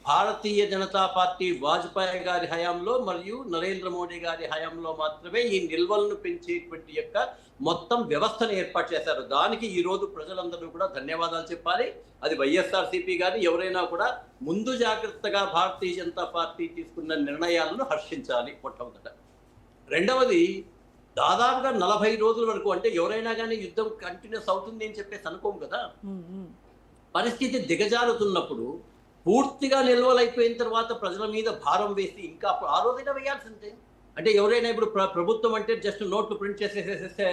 భారతీయ జనతా పార్టీ వాజ్పేయి గారి హయాంలో మరియు నరేంద్ర మోడీ గారి హయాంలో మాత్రమే ఈ నిల్వలను పెంచేటువంటి యొక్క మొత్తం వ్యవస్థను ఏర్పాటు చేశారు. దానికి ఈ రోజు ప్రజలందరూ కూడా ధన్యవాదాలు చెప్పాలి. అది వైఎస్ఆర్సీపీ కానీ ఎవరైనా కూడా ముందు జాగ్రత్తగా భారతీయ జనతా పార్టీ తీసుకున్న నిర్ణయాలను హర్షించాలి మొట్టమొదట. రెండవది, దాదాపుగా 40 రోజుల వరకు, అంటే ఎవరైనా కానీ యుద్ధం కంటిన్యూస్ అవుతుంది అని చెప్పేసి అనుకోము కదా. పరిస్థితి దిగజారుతున్నప్పుడు పూర్తిగా నిల్వలు అయిపోయిన తర్వాత ప్రజల మీద భారం వేసి ఇంకా ఆ రోజైనా వేయాల్సిందే. అంటే ఎవరైనా ఇప్పుడు ప్రభుత్వం అంటే జస్ట్ నోట్లు ప్రింట్ చేసేసేస్తే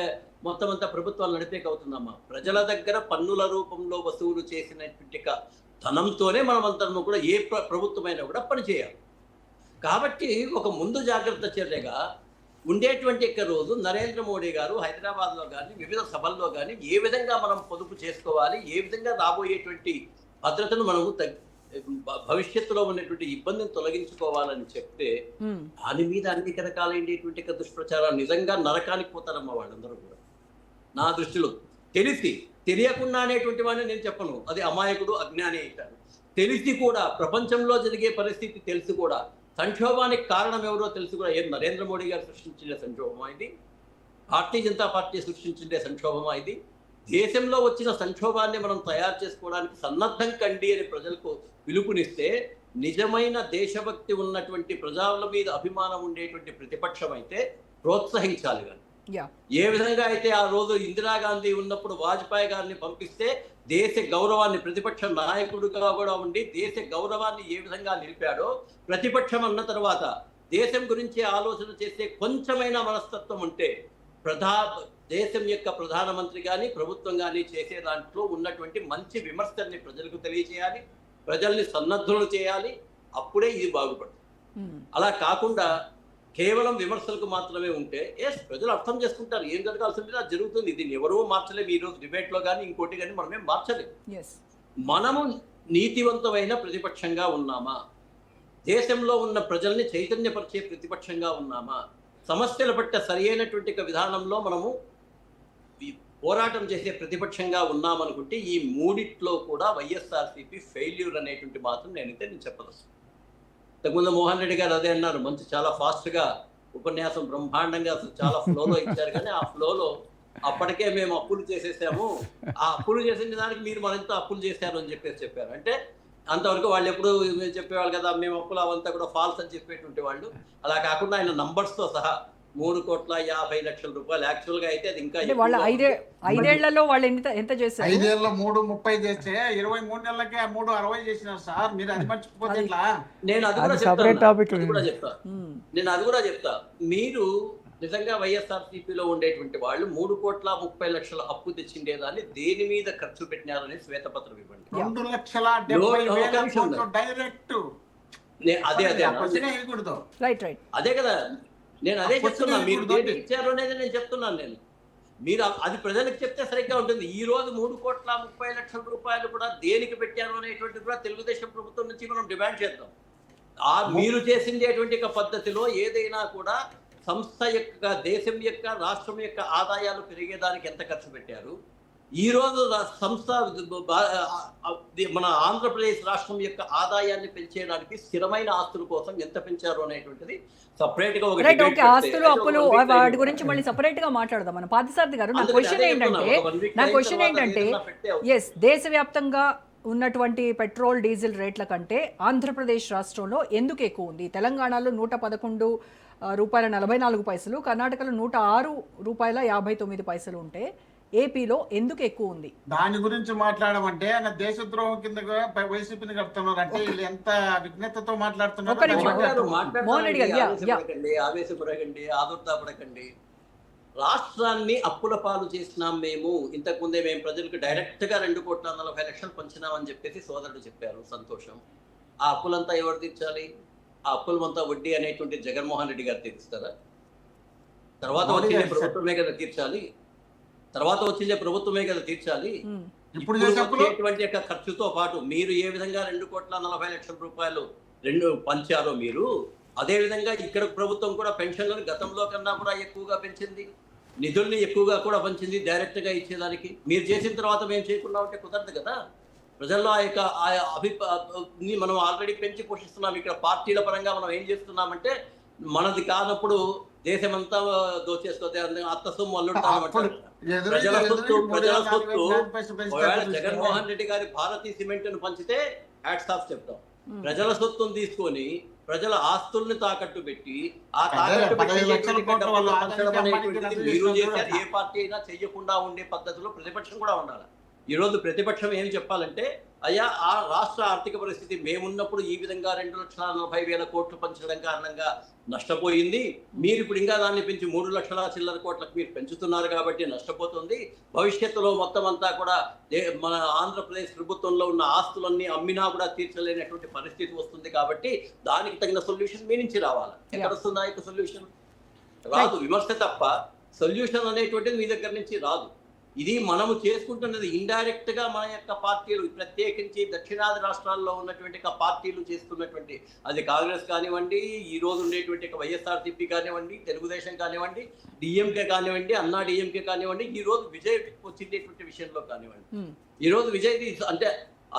మొత్తం అంతా ప్రభుత్వాలు నడిపేకి అవుతుందమ్మా. ప్రజల దగ్గర పన్నుల రూపంలో వసూలు చేసినటువంటి ధనంతోనే మనమంతా కూడా ఏ ప్రభుత్వమైనా కూడా పనిచేయాలి. కాబట్టి ఒక ముందు జాగ్రత్త చర్యగా ఉండేటువంటి రోజు నరేంద్ర మోడీ గారు హైదరాబాద్లో కానీ వివిధ సభల్లో కానీ ఏ విధంగా మనం పొదుపు చేసుకోవాలి, ఏ విధంగా రాబోయేటువంటి భద్రతను మనము భవిష్యత్తులో ఉన్నటువంటి ఇబ్బందిని తొలగించుకోవాలని చెప్తే దాని మీద అనేక రకాలైనటువంటి దుష్ప్రచారాలు నిజంగా నరకానికి పోతారమ్మా వాళ్ళందరూ కూడా. నా దృష్టిలో తెలియకుండా అనేటువంటి వాడిని నేను చెప్పను, అది అమాయకుడు, అజ్ఞాని అవుతాడు. తెలిసి కూడా ప్రపంచంలో జరిగే పరిస్థితి తెలిసి కూడా సంక్షోభానికి కారణం ఎవరో తెలిసి కూడా ఏం నరేంద్ర మోడీ గారు సృష్టించిన సంక్షోభమా ఇది? భారతీయ జనతా పార్టీ సృష్టించిండే సంక్షోభమా ఇది? దేశంలో వచ్చిన సంక్షోభాన్ని మనం తయారు చేసుకోవడానికి సన్నద్ధం కండి అని ప్రజలకు పిలుపునిస్తే నిజమైన దేశభక్తి ఉన్నటువంటి ప్రజల మీద అభిమానం ఉండేటువంటి ప్రతిపక్షం అయితే ప్రోత్సహించాలి. కానీ ఏ విధంగా అయితే ఆ రోజు ఇందిరాగాంధీ ఉన్నప్పుడు వాజ్పేయి గారిని పంపిస్తే దేశ గౌరవాన్ని, ప్రతిపక్ష నాయకుడిగా కూడా ఉండి దేశ గౌరవాన్ని ఏ విధంగా నిలిపాడో, ప్రతిపక్షం అన్న తర్వాత దేశం గురించి ఆలోచన చేసే కొంచెమైన మనస్తత్వం ఉంటే దేశం యొక్క ప్రధానమంత్రి కానీ ప్రభుత్వం కానీ చేసే దాంట్లో ఉన్నటువంటి మంచి విమర్శల్ని ప్రజలకు తెలియచేయాలి, ప్రజల్ని సన్నద్ధులు చేయాలి. అప్పుడే ఇది బాగుపడుతుంది. అలా కాకుండా కేవలం విమర్శలకు మాత్రమే ఉంటే ప్రజలు అర్థం చేసుకుంటారు ఏం జరగాల్సింది అది జరుగుతుంది. దీన్ని ఎవరూ మార్చలేము. ఈ రోజు డిబేట్లో కానీ ఇంకోటి కానీ మనమేం మార్చలేము. మనము నీతివంతమైన ప్రతిపక్షంగా ఉన్నామా? దేశంలో ఉన్న ప్రజల్ని చైతన్యపరిచే ప్రతిపక్షంగా ఉన్నామా? సమస్యల పట్ల సరి అయినటువంటి విధానంలో మనము పోరాటం చేసే ప్రతిపక్షంగా ఉన్నామనుకుంటే ఈ మూడిట్లో కూడా వైఎస్ఆర్సీపీ ఫెయిల్యూర్ అనేటువంటి మాత్రం నేను చెప్పదలుచుకున్నాను. ఇంతకుముందు మోహన్ రెడ్డి గారు అదే అన్నారు, మంచి చాలా ఫాస్ట్గా ఉపన్యాసం బ్రహ్మాండంగా చాలా ఫ్లోలో ఇచ్చారు. కానీ ఆ ఫ్లోలో అప్పటికే మేము అప్పులు చేసేసాము, ఆ అప్పులు చేసిన దానికి మీరు మరింత అప్పులు చేశారు అని చెప్పారు. అంటే అంతవరకు వాళ్ళు ఎప్పుడు చెప్పేవాళ్ళు కదా మేము అప్పులు అవంతా కూడా ఫాల్స్ అని చెప్పేటువంటి వాళ్ళు. అలా కాకుండా ఆయన నంబర్స్తో సహా 3,50,00,000 రూపాయలు యాక్చువల్గా అయితే అది ఇంకా వాళ్ళు 5 ఏళ్లలో వాళ్ళు ఎంత చేశారు? 5 ఏళ్ళలో 3,30 చేస్తే 23 నెలలకే 3,60 చేసినారు సార్. మీరు అది మర్చిపోతే ఎట్లా? నేను అది కూడా చెప్తా. మీరు నిజంగా వైఎస్ఆర్సీపీలో ఉండేటువంటి వాళ్ళు 3,30,00,000 అప్పు తెచ్చిండేదాన్ని దేని మీద ఖర్చు పెట్టినారని శ్వేతపత్రం ఇవ్వండి. 2,70,000 డైరెక్ట్. అదే కదా నేను అదే చెప్తున్నా. మీరు దేనికి ఇచ్చారు అనేది నేను చెప్తున్నాను. మీరు అది ప్రజలకు చెప్తే సరిగ్గా ఉంటుంది. ఈ రోజు 3,30,00,000 రూపాయలు కూడా దేనికి పెట్టారు అనేటువంటి కూడా తెలుగుదేశం ప్రభుత్వం నుంచి మనం డిమాండ్ చేద్దాం. మీరు చేసిండేటువంటి పద్ధతిలో ఏదైనా కూడా సంస్థ యొక్క, దేశం యొక్క, రాష్ట్రం యొక్క ఆదాయాలు పెరిగేదానికి ఎంత ఖర్చు పెట్టారు, ఈ రోజు సంస్థ మన ఆంధ్రప్రదేశ్ రాష్ట్రం యొక్క ఆదాయాన్ని పెంచేయడానికి స్థిరమైన ఆస్తుల కోసం ఎంత పెంచారు అనేటువంటిది సపరేట్ గా ఆస్తులు అప్పులు వాటి గురించి మళ్ళీ సపరేట్ గా మాట్లాడదాం మనం. పార్థసారథి గారు, నా క్వశ్చన్ ఏంటంటే దేశవ్యాప్తంగా ఉన్నటువంటి పెట్రోల్ డీజిల్ రేట్ల కంటే ఆంధ్రప్రదేశ్ రాష్ట్రంలో ఎందుకు ఎక్కువ ఉంది? తెలంగాణలో 111 రూపాయల 44 పైసలు, కర్ణాటకలో 106 రూపాయల 59 పైసలు ఉంటే ఏపీలో ఎందుకు ఎక్కువ ఉంది? దాని గురించి మాట్లాడమంటే ఆయన దేశద్రోహం కింద వైసీపీని కడుతున్నారు. అంటే వీళ్ళు ఎంత విఘ్నతతో మాట్లాడుతున్నారు. ఆవేశపడకండి, ఆదుర్దాపడకండి. రాష్ట్రాన్ని అప్పుల పాలు చేసినాం మేము. ఇంతకుముందే మేము ప్రజలకు డైరెక్ట్ గా 2,40,00,000 పంచినామని చెప్పేసి సోదరుడు చెప్పారు. సంతోషం. ఆ అప్పులంతా ఎవరు తీర్చాలి? ఆ అప్పులమంతా వడ్డీ అనేటువంటి జగన్మోహన్ రెడ్డి గారు తీరుస్తారా? తర్వాత మోడీ వచ్చిందే గారు ప్రభుత్వమే కదా తీర్చాలి. తర్వాత వచ్చిందే ప్రభుత్వమే కదా తీర్చాలి. ఇప్పుడు ఇప్పుడు చేసే అప్పులు వచ్చేటువంటి యొక్క ఖర్చుతో పాటు మీరు ఏ విధంగా 2,40,00,000 రూపాయలు పంచారో మీరు, అదే విధంగా ఇక్కడ ప్రభుత్వం కూడా పెన్షన్లను గతంలో కన్నా కూడా ఎక్కువగా పెంచింది, నిధుల్ని ఎక్కువగా కూడా పంచింది డైరెక్ట్ గా ఇచ్చేదానికి. మీరు చేసిన తర్వాత మేము చేయకుండా ఉంటే కుదరదు కదా. ప్రజల్లో ఆ యొక్క మనం ఆల్రెడీ పెంచి పోషిస్తున్నాం. ఇక్కడ పార్టీల పరంగా మనం ఏం చేస్తున్నామంటే, మనది కానప్పుడు దేశమంతా దోచేసుకోతే అత్త సొమ్ము అల్లుంటామంటారు. ప్రజల సొత్తు ఒకవేళ జగన్మోహన్ రెడ్డి గారి భారతీ సిమెంట్ ను పంచితే హ్యాట్స్ ఆఫ్ చెప్తాం. ప్రజల సొత్తును తీసుకొని ప్రజల ఆస్తుల్ని తాకట్టు పెట్టి ఆ తాకట్టు పెట్టేటువంటిది మీరు చేశారు. ఏ పార్టీ అయినా చెయ్యకుండా ఉండే పద్ధతిలో ప్రతిపక్షం కూడా ఉండాలి. ఈరోజు ప్రతిపక్షం ఏం చెప్పాలంటే, అయ్యా ఆ రాష్ట్ర ఆర్థిక పరిస్థితి మేమున్నప్పుడు ఈ విధంగా 2,40,000 కోట్లు పంచడం కారణంగా నష్టపోయింది. మీరు ఇప్పుడు ఇంకా దాన్ని పెంచి 3 లక్షల చిల్లర కోట్లకు మీరు పెంచుతున్నారు కాబట్టి నష్టపోతుంది. భవిష్యత్తులో మొత్తం అంతా కూడా మన ఆంధ్రప్రదేశ్ ప్రభుత్వంలో ఉన్న ఆస్తులన్నీ అమ్మినా కూడా తీర్చలేనటువంటి పరిస్థితి వస్తుంది. కాబట్టి దానికి తగిన సొల్యూషన్ మీ నుంచి రావాలి. ఎక్కడ వస్తుందా యొక్క సొల్యూషన్? రాదు. విమర్శ తప్ప సొల్యూషన్ అనేటువంటిది మీ దగ్గర నుంచి రాదు. ఇది మనము చేసుకుంటున్నది ఇండైరెక్ట్ గా మన యొక్క పార్టీలు, ప్రత్యేకించి దక్షిణాది రాష్ట్రాల్లో ఉన్నటువంటి పార్టీలు చేస్తున్నటువంటి, అది కాంగ్రెస్ కానివ్వండి, ఈ రోజు ఉండేటువంటి వైఎస్ఆర్సీపీ కానివ్వండి, తెలుగుదేశం కానివ్వండి, డిఎంకే కానివ్వండి, అన్నా డిఎంకే కానివ్వండి, ఈ రోజు విజయ్ వచ్చిండేటువంటి విషయంలో కానివ్వండి, ఈ రోజు విజయ్ అంటే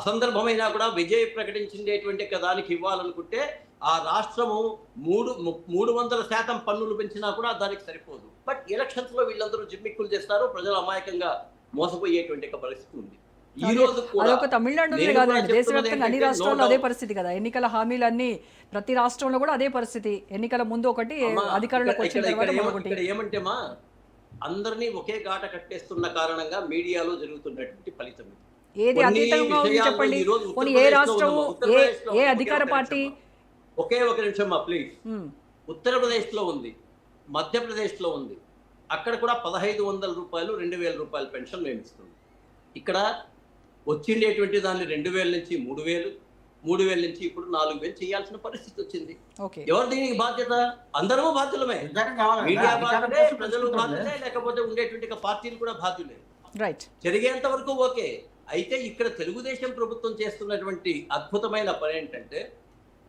అసందర్భమైనా కూడా విజయ్ ప్రకటించేటువంటి దానికి ఇవ్వాలనుకుంటే ఆ రాష్ట్రము 300% పన్నులు పెంచినా కూడా దానికి సరిపోదు. బట్ ఎలక్షన్స్ లో వీళ్ళందరూ జిమ్మిక్కులు చేస్తారు, ప్రజలు అమాయకంగా మోసపోయేటువంటి పరిస్థితి ఉంది. ఈ రోజు అదొక తమిళనాడులోనే కాదండి, దేశవ్యాప్తంగా అన్ని రాష్ట్రాల్లో అదే పరిస్థితి కదా. ఎన్నికల హామీలన్నీ ప్రతి రాష్ట్రంలో కూడా అదే పరిస్థితి. ఎన్నికల ముందు ఒకటి, అధికారులకు వచ్చిన తర్వాత ఒకటి. ఏమంటేమా, అందరినీ ఒకే గాట కట్టేస్తున్న కారణంగా మీడియాలో జరుగుతున్నటువంటి ఫలితం ఏది అతీతంగా ఉంది చెప్పండి. ఏ రాష్ట్రం, ఏ అధికార పార్టీ? ఒకే ఒక నిమిషం ప్లీజ్. ఉత్తరప్రదేశ్ లో ఉంది, మధ్యప్రదేశ్ లో ఉంది. అక్కడ కూడా 1,500 రూపాయలు, 2,000 రూపాయల పెన్షన్ మేము ఇస్తుంది. ఇక్కడ వచ్చిండేటువంటి దాన్ని 2,000 నుంచి 3,000, 3,000 నుంచి ఇప్పుడు 4,000 చేయాల్సిన పరిస్థితి వచ్చింది. ఎవరు దీనికి బాధ్యత? అందరూ బాధ్యులమే. మీడియా బాధ్యులే, ప్రజలు బాధ్యులే, లేకపోతే ఉండేటువంటి పార్టీలు కూడా బాధ్యులే. రైట్, జరిగేంత వరకు ఓకే. అయితే ఇక్కడ తెలుగుదేశం ప్రభుత్వం చేస్తున్నటువంటి అద్భుతమైన పని ఏంటంటే,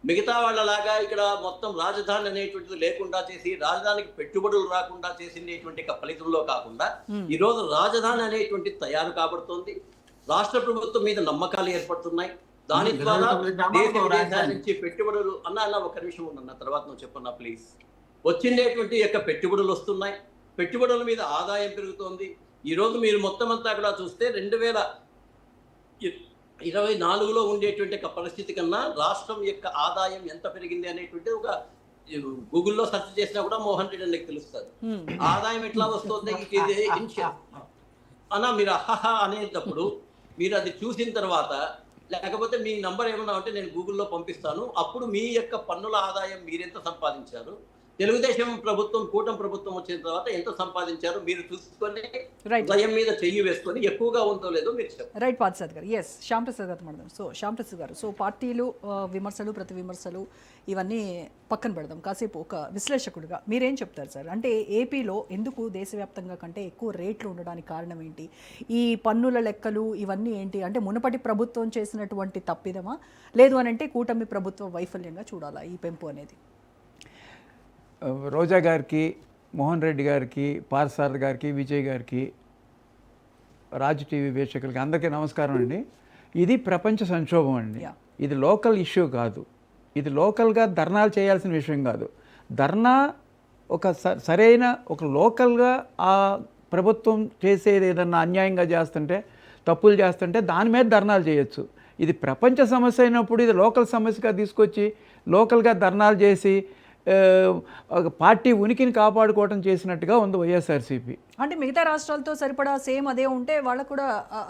మిగతా వాళ్ళలాగా ఇక్కడ మొత్తం రాజధాని అనేటువంటిది లేకుండా చేసి, రాజధానికి పెట్టుబడులు రాకుండా చేసినటువంటి ఫలితంలో కాకుండా ఈ రోజు రాజధాని అనేటువంటిది తయారు కాబడుతోంది. రాష్ట్ర ప్రభుత్వం మీద నమ్మకాలు ఏర్పడుతున్నాయి. దాని ద్వారా దేశ విదేశాల నుంచి పెట్టుబడులు అన్న ఒక నిమిషం ఉందన్న, తర్వాత నువ్వు చెప్పన్నా ప్లీజ్. వచ్చిండేటువంటి యొక్క పెట్టుబడులు వస్తున్నాయి, పెట్టుబడుల మీద ఆదాయం పెరుగుతోంది. ఈ రోజు మీరు మొత్తం అంతా కూడా చూస్తే 2024లో ఉండేటువంటి పరిస్థితి కన్నా రాష్ట్రం యొక్క ఆదాయం ఎంత పెరిగింది అనేటువంటి ఒక గూగుల్లో సెర్చ్ చేసినా కూడా మోహన్ రెడ్డి అన్నకి తెలుస్తుంది. ఆదాయం ఎట్లా వస్తుంది అన్న, మీరు అహహా అనేటప్పుడు మీరు అది చూసిన తర్వాత, లేకపోతే మీ నంబర్ ఏమన్నా ఉంటే నేను గూగుల్లో పంపిస్తాను. అప్పుడు మీ యొక్క పన్నుల ఆదాయం మీరెంత సంపాదించారు, తెలుగుదేశం ప్రభుత్వం, కూటమి ప్రభుత్వం వచ్చిన తర్వాత ఎంత సంపాదించారు మీరు చూసుకొని భయం మీద చెయ్యి వేసుకొని ఎక్కువగా ఉందో లేదో మీరు చెప్పండి. రైట్ పార్థసారథి గారు. ఎస్, శ్యామ్ ప్రసాద్ గారు మాట్లాడదాం. సో శ్యామ్ ప్రసాద్ గారు, సో పార్టీలు, విమర్శలు, ప్రతి విమర్శలు ఇవన్నీ పక్కన పెడదాం. కాసేపు ఒక విశ్లేషకుడిగా మీరేం చెప్తారు సార్? అంటే ఏపీలో ఎందుకు దేశవ్యాప్తంగా కంటే ఎక్కువ రేట్లు ఉండడానికి కారణం ఏంటి? ఈ పన్నుల లెక్కలు ఇవన్నీ ఏంటి? అంటే మునుపటి ప్రభుత్వం చేసినటువంటి తప్పిదమా, లేదు అని అంటే కూటమి ప్రభుత్వ వైఫల్యంగా చూడాలా ఈ పెంపు అనేది? రోజా గారికి, మోహన్ రెడ్డి గారికి, పార్థసారథి గారికి, విజయ్ గారికి, రాజు టీవీ వీక్షకులకి అందరికీ నమస్కారం అండి. ఇది ప్రపంచ సంక్షోభం అండి. ఇది లోకల్ ఇష్యూ కాదు. ఇది లోకల్గా ధర్నాలు చేయాల్సిన విషయం కాదు. ధర్నా ఒక సరైన ఒక లోకల్గా ఆ ప్రభుత్వం చేసేది ఏదన్నా అన్యాయంగా చేస్తుంటే, తప్పులు చేస్తుంటే దాని మీద ధర్నాలు చేయొచ్చు. ఇది ప్రపంచ సమస్య అయినప్పుడు ఇది లోకల్ సమస్యగా తీసుకొచ్చి లోకల్గా ధర్నాలు చేసి పార్టీ ఉనికిని కాపాడుకోవడం చేసినట్టుగా ఉంది వైఎస్ఆర్సీపీ. అంటే మిగతా రాష్ట్రాలతో సరిపడా సేమ్ అదే ఉంటే వాళ్ళకు కూడా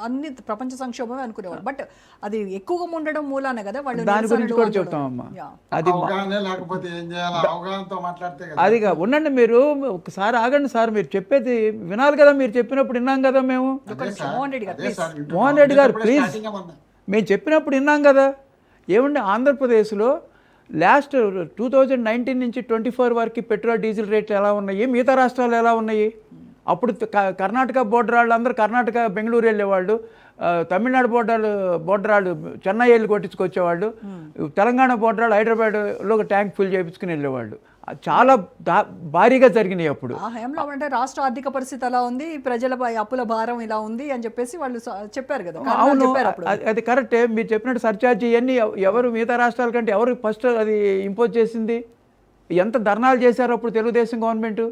అన్ని ప్రపంచ సంక్షోభమే అనుకునేవాళ్ళు. బట్ అది ఎక్కువగా ఉండడం మూలానే కదా వాళ్ళు. దాని గురించి కూడా చెప్తామమ్మా. అది ఉండండి, మీరు ఒకసారి ఆగండి సార్. మీరు చెప్పేది వినాలి కదా. మీరు చెప్పినప్పుడు విన్నాం కదా మేము. మోహన్ రెడ్డి గారు ప్లీజ్, మేము చెప్పినప్పుడు విన్నాం కదా. ఏమండి, ఆంధ్రప్రదేశ్లో లాస్ట్ 2019 నుంచి 24 వరకు పెట్రోల్ డీజిల్ రేట్లు ఎలా ఉన్నాయి, మిగతా రాష్ట్రాలు ఎలా ఉన్నాయి? అప్పుడు కర్ణాటక బోర్డర్ వాళ్ళు అందరూ కర్ణాటక బెంగళూరు వెళ్ళేవాళ్ళు, తమిళనాడు బోర్డర్ వాళ్ళు చెన్నై వెళ్ళి కొట్టించుకొచ్చేవాళ్ళు, తెలంగాణ బోర్డర్ వాళ్ళు హైదరాబాద్లో ట్యాంక్ ఫుల్ చేయించుకుని వెళ్ళేవాళ్ళు. చాలా భారీగా జరిగినాయి అప్పుడు. ఆ హయాంలో అంటే రాష్ట్ర ఆర్థిక పరిస్థితి అలా ఉంది, ప్రజలపై అప్పుల భారం ఇలా ఉంది అని చెప్పేసి వాళ్ళు చెప్పారు కదా. అవును, చెప్పారు అప్పుడు. అది కరెక్టే. మీరు చెప్పినట్టు సర్చార్జీ ఇవన్నీ ఎవరు మిగతా రాష్ట్రాల కంటే ఎవరు ఫస్ట్ అది ఇంపోజ్ చేసింది? ఎంత ధర్నాలు చేశారో అప్పుడు తెలుగుదేశం గవర్నమెంట్,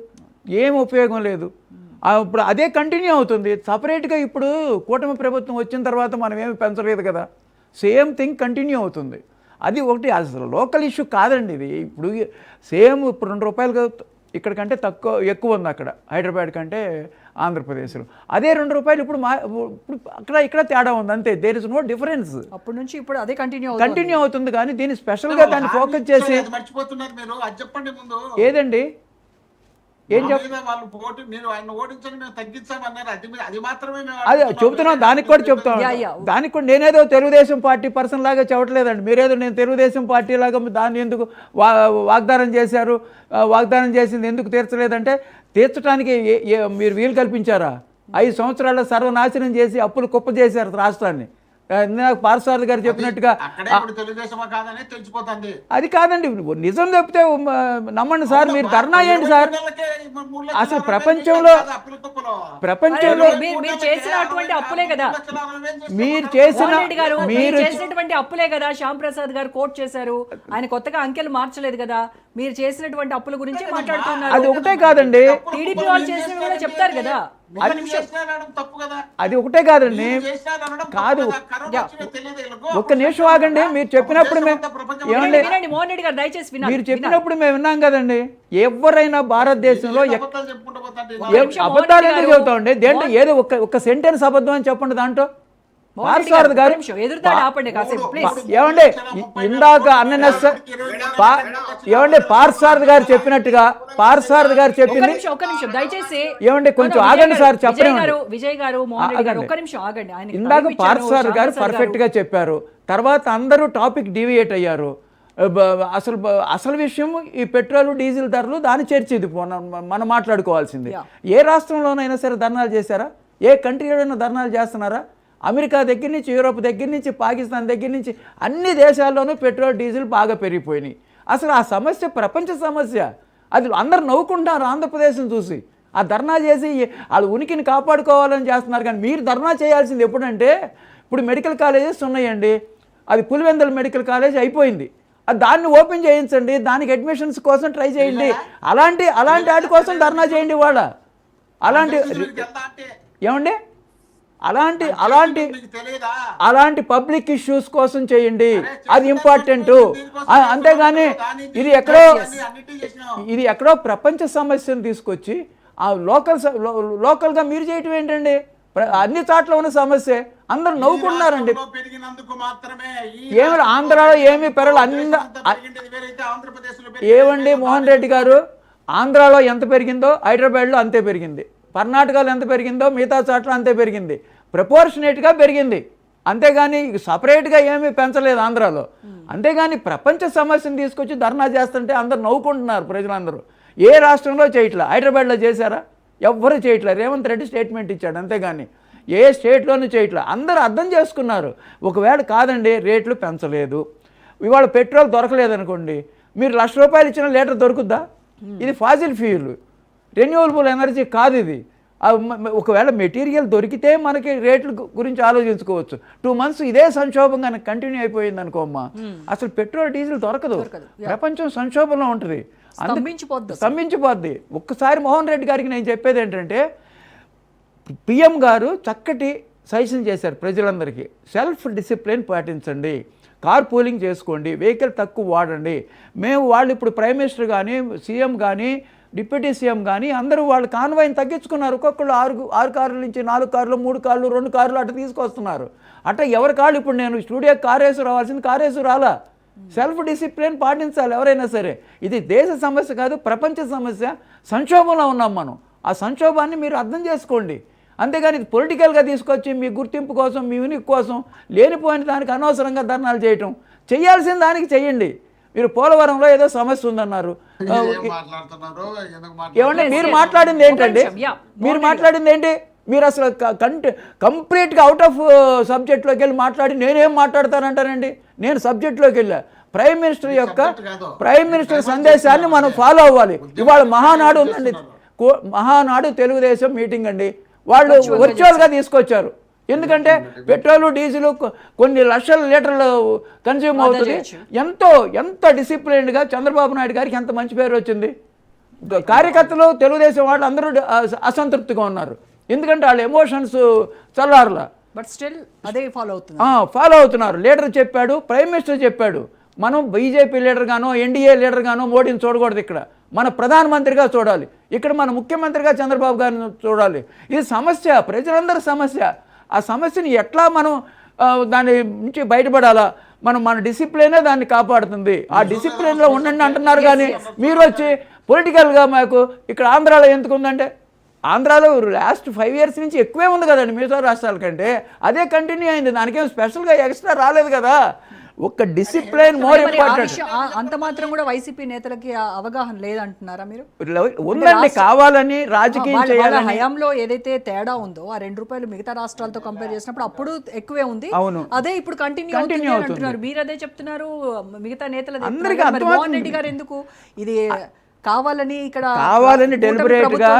ఏం ఉపయోగం లేదు. ఇప్పుడు అదే కంటిన్యూ అవుతుంది. సపరేట్గా ఇప్పుడు కూటమి ప్రభుత్వం వచ్చిన తర్వాత మనం ఏమి పెంచలేదు కదా, సేమ్ థింగ్ కంటిన్యూ అవుతుంది. అది ఒకటి, అసలు లోకల్ ఇష్యూ కాదండి ఇది. ఇప్పుడు సేమ్ ఇప్పుడు 2 రూపాయలు ఇక్కడ కంటే ఎక్కువ ఉంది అక్కడ హైదరాబాద్ కంటే ఆంధ్రప్రదేశ్లో. అదే 2 రూపాయలు ఇప్పుడు ఇక్కడ తేడా ఉంది అంతే. There is no difference. అప్పటి నుంచి ఇప్పుడు అదే కంటిన్యూ అవుతుంది. కానీ దీన్ని స్పెషల్గా దాన్ని ఫోకస్ చేసి మర్చిపోతున్నారు మీరు. అది చెప్పండి ముందు. ఏదండి ఏం వాళ్ళు పోటీ మీరు ఆయన ఓడించని మేము తగ్గించామన్నారు. అది మాత్రమే అదే చెబుతున్నాం. దానికి కూడా చెప్తాం. దానికి కూడా నేనేదో తెలుగుదేశం పార్టీ పర్సన్ లాగా చెప్పట్లేదండి. మీరేదో నేను తెలుగుదేశం పార్టీ లాగా దాన్ని ఎందుకు వాగ్దానం చేశారు, వాగ్దానం చేసింది ఎందుకు తీర్చలేదంటే, తీర్చడానికి మీరు వీలు కల్పించారా? 5 సంవత్సరాల్లో సర్వనాశనం చేసి అప్పులు కుప్ప చేశారు రాష్ట్రాన్ని. పార్సారథి గారు చెప్పినట్టుగా అది కాదండి. నిజం చెప్తే నమ్మండి సార్. మీరు ధర్నా చేయండి సార్. అసలు ప్రపంచంలో మీరు చేసినటువంటి అప్పులే కదా, మీరు చేసినటువంటి అప్పులే కదా శ్యామ్ ప్రసాద్ గారు కోట్ చేశారు. ఆయన కొత్తగా అంకెలు మార్చలేదు కదా. మీరు చేసినటువంటి అప్పుల గురించి మాట్లాడుతున్నారు. అది ఒకటే కాదండి, టీడీపీ వాళ్ళు చేసినవి కూడా చెప్తారు కదా. అది ఒకటే కాదండి. కాదు, ఒక్క నిమిషం ఆగండి. మీరు చెప్పినప్పుడు వినండి మోహన్ రెడ్డి గారు, దయచేసి వినండి. మీరు చెప్పినప్పుడు మేము విన్నాం కదండి. ఎవరైనా భారతదేశంలో అబద్ధాలు ఎందుకు చెబుతామండి? దేంట్లో ఏదో ఒక సెంటెన్స్ అబద్ధం అని చెప్పండి. దాంట్లో పార్సారథి గారు ఏమండి ఇందాక ఏమండి పార్సారథి గారు చెప్పినట్టుగా చెప్పింది. ఏమండి కొంచెం ఆగండి సార్, చెప్పండి. విజయ్ గారు ఒక్క నిమిషం ఆగండి. ఇందాక పార్సారథి గారు పర్ఫెక్ట్ గా చెప్పారు. తర్వాత అందరూ టాపిక్ డీవియేట్ అయ్యారు. అసలు విషయం ఈ పెట్రోల్ డీజిల్ ధరలు, దాని చర్చ ఇది మనం మాట్లాడుకోవాల్సింది. ఏ రాష్ట్రంలోనైనా సరే ధర్నాలు చేశారా? ఏ కంట్రీలోనైనా ధర్నాలు చేస్తున్నారా? అమెరికా దగ్గర నుంచి, యూరోప్ దగ్గర నుంచి, పాకిస్తాన్ దగ్గర నుంచి అన్ని దేశాల్లోనూ పెట్రోల్ డీజిల్ బాగా పెరిగిపోయినాయి. అసలు ఆ సమస్య ప్రపంచ సమస్య. అది అందరు నవ్వుకుంటారు ఆంధ్రప్రదేశ్ని చూసి. ఆ ధర్నా చేసి వాళ్ళ ఉనికిని కాపాడుకోవాలని చేస్తున్నారు. కానీ మీరు ధర్నా చేయాల్సింది ఎప్పుడంటే, ఇప్పుడు మెడికల్ కాలేజెస్ ఉన్నాయండి. అది పులివెందుల మెడికల్ కాలేజ్ అయిపోయింది. దాన్ని ఓపెన్ చేయించండి, దానికి అడ్మిషన్స్ కోసం ట్రై చేయండి. అలాంటి వాటి కోసం ధర్నా చేయండి. వాళ్ళ ఏమండి అలాంటి పబ్లిక్ ఇష్యూస్ కోసం చేయండి. అది ఇంపార్టెంట్. అంతేగాని ఇది ఎక్కడో ప్రపంచ సమస్యను తీసుకొచ్చి ఆ లోకల్గా మీరు చేయటం ఏంటండి? అన్ని చోట్ల ఉన్న సమస్య. అందరూ నవ్వుకుంటున్నారండి. ఏమి ఆంధ్రాలో ఏమీ పెరగదు. ఏమండి మోహన్ రెడ్డి గారు, ఆంధ్రాలో ఎంత పెరిగిందో హైదరాబాద్లో అంతే పెరిగింది. కర్ణాటకలో ఎంత పెరిగిందో మిగతా చోట్ల అంతే పెరిగింది. ప్రపోర్షనేట్గా పెరిగింది. అంతేగాని సపరేట్గా ఏమీ పెంచలేదు ఆంధ్రాలో. అంతేగాని ప్రపంచ సమస్యను తీసుకొచ్చి ధర్నా చేస్తుంటే అందరు నవ్వుకుంటున్నారు ప్రజలందరూ. ఏ రాష్ట్రంలో చేయట్లా. హైదరాబాద్లో చేశారా? ఎవ్వరూ చేయట్లేదు. రేవంత్ రెడ్డి స్టేట్మెంట్ ఇచ్చాడు. అంతేగాని ఏ స్టేట్లోనూ చేయట్లా. అందరూ అర్థం చేసుకున్నారు. ఒకవేళ కాదండి రేట్లు పెంచలేదు, ఇవాళ పెట్రోల్ దొరకలేదనుకోండి, మీరు ₹1,00,000 ఇచ్చిన లీటర్ దొరుకుద్దా? ఇది ఫాజిల్ ఫ్యూయల్, రెన్యూవబుల్ ఎనర్జీ కాదు ఇది. ఒకవేళ మెటీరియల్ దొరికితే మనకి రేట్ల గురించి ఆలోచించుకోవచ్చు. 2 months ఇదే సంక్షోభం కనుక కంటిన్యూ అయిపోయింది అనుకోమ్మా, అసలు పెట్రోల్ డీజిల్ దొరకదు. ప్రపంచం సంక్షోభంలో ఉంటుంది, స్తంభించిపోద్ది. ఒక్కసారి మోహన్ రెడ్డి గారికి నేను చెప్పేది ఏంటంటే, పిఎం గారు చక్కటి సజెషన్ చేశారు ప్రజలందరికీ. సెల్ఫ్ డిసిప్లిన్ పాటించండి, కార్ పూలింగ్ చేసుకోండి, వెహికల్ తక్కువ వాడండి. వాళ్ళు ఇప్పుడు ప్రైమ్ మినిస్టర్ కానీ, సీఎం కానీ, డిప్యూటీ సీఎం కానీ అందరూ వాళ్ళు కాన్వాయ్ని తగ్గించుకున్నారు. ఒక్కొక్కళ్ళు 6 కార్ల నుంచి 4 కార్లు, 3 కార్లు, 2 కార్లు అట్లా తీసుకొస్తున్నారు. అట్లా ఎవరి కాళ్ళు, ఇప్పుడు నేను స్టూడియో కార్ వేసి రావాల్సింది కార్ వేసి రాలా. సెల్ఫ్ డిసిప్లిన్ పాటించాలి ఎవరైనా సరే. ఇది దేశ సమస్య కాదు, ప్రపంచ సమస్య. సంక్షోభంలో ఉన్నాం మనం. ఆ సంక్షోభాన్ని మీరు అర్థం చేసుకోండి. అంతేగాని ఇది పొలిటికల్గా తీసుకొచ్చి మీ గుర్తింపు కోసం, మీ ఉనికి కోసం లేనిపోయిన దానికి అనవసరంగా ధర్నాలు చేయటం. చేయాల్సిన దానికి చేయండి. మీరు పోలవరంలో ఏదో సమస్య ఉందన్నారు. ఏం మాట్లాడుతున్నారు, ఎందుకు ఏమంటే మీరు మాట్లాడింది ఏంటండి? మీరు మాట్లాడింది ఏంటి? మీరు అసలు కంప్లీట్గా అవుట్ ఆఫ్ సబ్జెక్ట్లోకి వెళ్ళి మాట్లాడి నేనేం మాట్లాడతానంటానండి? నేను సబ్జెక్ట్లోకి వెళ్ళా. ప్రైమ్ మినిస్టర్ సందేశాన్ని మనం ఫాలో అవ్వాలి. ఇవాళ మహానాడు ఉందండి, మహానాడు తెలుగుదేశం మీటింగ్ అండి. వాళ్ళు వర్చువల్గా తీసుకొచ్చారు. ఎందుకంటే పెట్రోలు డీజిల్ కొన్ని లక్షల లీటర్లు కన్జ్యూమ్ అవుతుంది. ఎంత డిసిప్లిన్డ్గా చంద్రబాబు నాయుడు గారికి ఎంత మంచి పేరు వచ్చింది. కార్యకర్తలు తెలుగుదేశం వాళ్ళు అందరూ అసంతృప్తిగా ఉన్నారు. ఎందుకంటే వాళ్ళ ఎమోషన్స్ చల్లారలా, బట్ స్టిల్ అదే ఫాలో అవుతున్నారు. లీడర్ చెప్పాడు, ప్రైమ్ మినిస్టర్ చెప్పాడు. మనం బీజేపీ లీడర్ గానో ఎన్డీఏ లీడర్ గానో మోడీని చూడకూడదు. ఇక్కడ మన ప్రధానమంత్రిగా చూడాలి. ఇక్కడ మన ముఖ్యమంత్రిగా చంద్రబాబు గారిని చూడాలి. ఇది సమస్య, ప్రజలందరి సమస్య. ఆ సమస్యని ఎట్లా మనం దాని నుంచి బయటపడాలా? మన డిసిప్లినే దాన్ని కాపాడుతుంది. ఆ డిసిప్లిన్లో ఉండండి అంటున్నారు. కానీ మీరు వచ్చి పొలిటికల్గా మాకు ఇక్కడ ఆంధ్రాలో ఎందుకు ఉందంటే, ఆంధ్రాలో లాస్ట్ 5 years నుంచి ఎక్కువే ఉంది కదండి మిగతా రాష్ట్రాల కంటే. అదే కంటిన్యూ అయింది. దానికేం స్పెషల్గా ఎక్స్ట్రా రాలేదు కదా. ఒక డిసిప్లైన్ మోర్ ఇంపార్టెంట్. అంత మాత్రం కూడా వైసీపీ నేతలకి అవగాహన లేదంటున్నారా మీరు? ఉందండి, కావాలని రాజకీయం చేయాలి. హయాంలో ఏదైతే తేడా ఉందో ఆ ₹2 మిగతా రాష్ట్రాలతో కంపేర్ చేసినప్పుడు అప్పుడు ఎక్కువే ఉంది. అవును, అదే ఇప్పుడు కంటిన్యూ అవుతున్నారు. మీరు అదే చెప్తున్నారు, మిగతా నేతలు. అందరికీ మోహన్ రెడ్డి గారు ఎందుకు ఇది కావాలని డెలిబరేట్ గా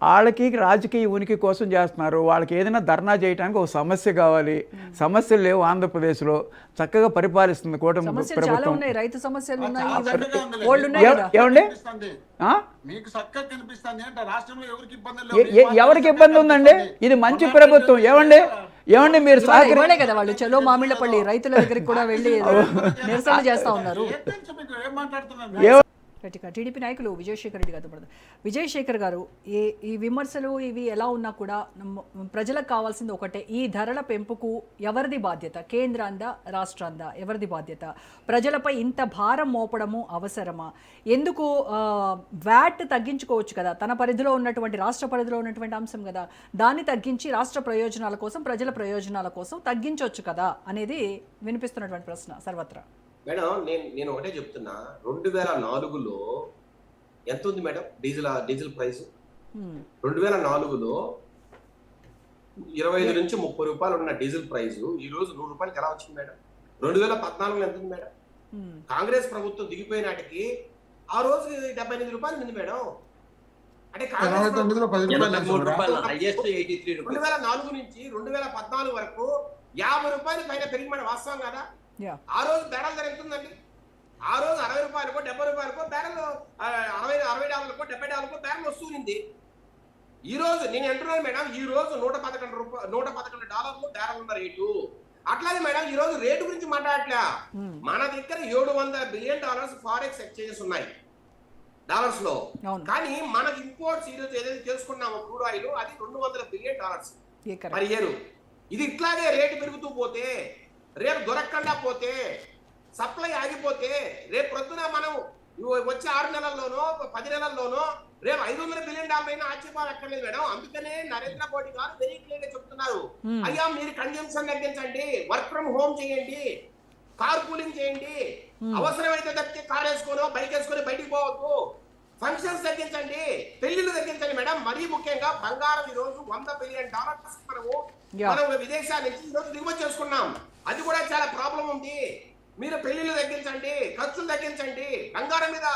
వాళ్ళకి రాజకీయ ఉనికి కోసం చేస్తున్నారు. వాళ్ళకి ఏదైనా ధర్నా చేయడానికి ఒక సమస్య కావాలి. సమస్యలు లేవు ఆంధ్రప్రదేశ్లో, చక్కగా పరిపాలిస్తుంది కూటమి ప్రభుత్వం. రైతు సమస్యలు ఏమండి? ఎవరికి ఇబ్బంది ఉందండి? ఇది మంచి ప్రభుత్వం. ఏమండి మీరు సహకరించే కదా వాళ్ళు చలో మామిళ్ళపల్లి రైతుల దగ్గరికి కూడా వెళ్ళి నిరసన చేస్తా ఉన్నారు. టీడీపీ నాయకులు విజయశేఖర్ రెడ్డి గారితో పడతారు. విజయశేఖర్ గారు, ఈ విమర్శలు ఇవి ఎలా ఉన్నా కూడా ప్రజలకు కావాల్సింది ఒకటే, ఈ ధరల పెంపుకు ఎవరిది బాధ్యత? కేంద్రాందా, రాష్ట్రాందా? ఎవరిది బాధ్యత? ప్రజలపై ఇంత భారం మోపడము అవసరమా? ఎందుకు వ్యాట్ తగ్గించుకోవచ్చు కదా, తన పరిధిలో ఉన్నటువంటి రాష్ట్ర పరిధిలో ఉన్నటువంటి అంశం కదా, దాన్ని తగ్గించి రాష్ట్ర ప్రయోజనాల కోసం, ప్రజల ప్రయోజనాల కోసం తగ్గించవచ్చు కదా అనేది వినిపిస్తున్నటువంటి ప్రశ్న సర్వత్రా. మేడం, నేను ఒకటే చెప్తున్నా, 2004లో ఎంత ఉంది మేడం డీజిల్ ప్రైస్? 2004లో 25 నుంచి 30 రూపాయలు ఉన్న డీజిల్ ప్రైస్ ఈ రోజు 100 రూపాయలకి ఎలా వచ్చింది మేడం? 2014లో ఎంత ఉంది మేడం? కాంగ్రెస్ ప్రభుత్వం దిగిపోయే నాటికి ఆ రోజు 78 రూపాయలు ఉంది మేడం. అంటే 2004 నుంచి 2014 వరకు 50 రూపాయలు పైన పెరిగిన వాస్తవం కదా. ఆ రోజు బ్యారెల్ ధర ఎంత ఉందండి? ఆ రోజు 60 రూపాయలకో 70 రూపాయలకో బ్యారెల్, 60 డాలర్లకో 70 డాలర్లకో బ్యారెల్ వస్తుంది. ఈ రోజు నేను అంటున్నాను మేడం, ఈ రోజు $111 బ్యారెల్ ఉన్న రేటు. అట్లాగే మేడం, ఈ రోజు రేటు గురించి మాట్లాడట్లే. మన దగ్గర $700 బిలియన్ ఫారెక్స్ ఎక్స్చేంజెస్ ఉన్నాయి డాలర్స్ లో. కానీ మనకి ఇంపోర్ట్స్ ఈ రోజు ఏదైతే చేసుకున్నామో క్రూడ్ ఆయిల్, అది $200 బిలియన్ పర్ ఇయర్. ఇది ఇట్లాగే రేటు పెరుగుతూ పోతే, రేపు దొరకకుండా పోతే, సప్లై ఆగిపోతే, రేపు ప్రొద్దున మనం వచ్చే 6 నెలల్లోనో 10 నెలల్లోనో రేపు $500 బిలియన్ అయినా ఆశ్చర్యపోవక్కర్లేదు మేడం. అందుకనే నరేంద్ర మోడీ గారు వెరీ క్లియర్ గా చెప్తున్నారు, అయ్యా మీరు కన్జంప్షన్ తగ్గించండి, వర్క్ ఫ్రమ్ హోమ్ చేయండి, కార్ పూలింగ్ చేయండి, అవసరమైతే తప్పితే కార్ వేసుకోనో బైక్ వేసుకొని బయటికి పోవద్దు, ఫంక్షన్స్ తగ్గించండి, పెళ్లిళ్ళు తగ్గించండి మేడం. మరీ ముఖ్యంగా బంగారం ఈ రోజు $100 బిలియన్ మనం విదేశాల నుంచి ఈ రోజు దిగుమతి చేసుకున్నాం. అది కూడా చాలా ప్రాబ్లం ఉంది. మీరు పెళ్లిళ్ళు తగ్గించండి, ఖర్చులు తగ్గించండి, బంగారం మీద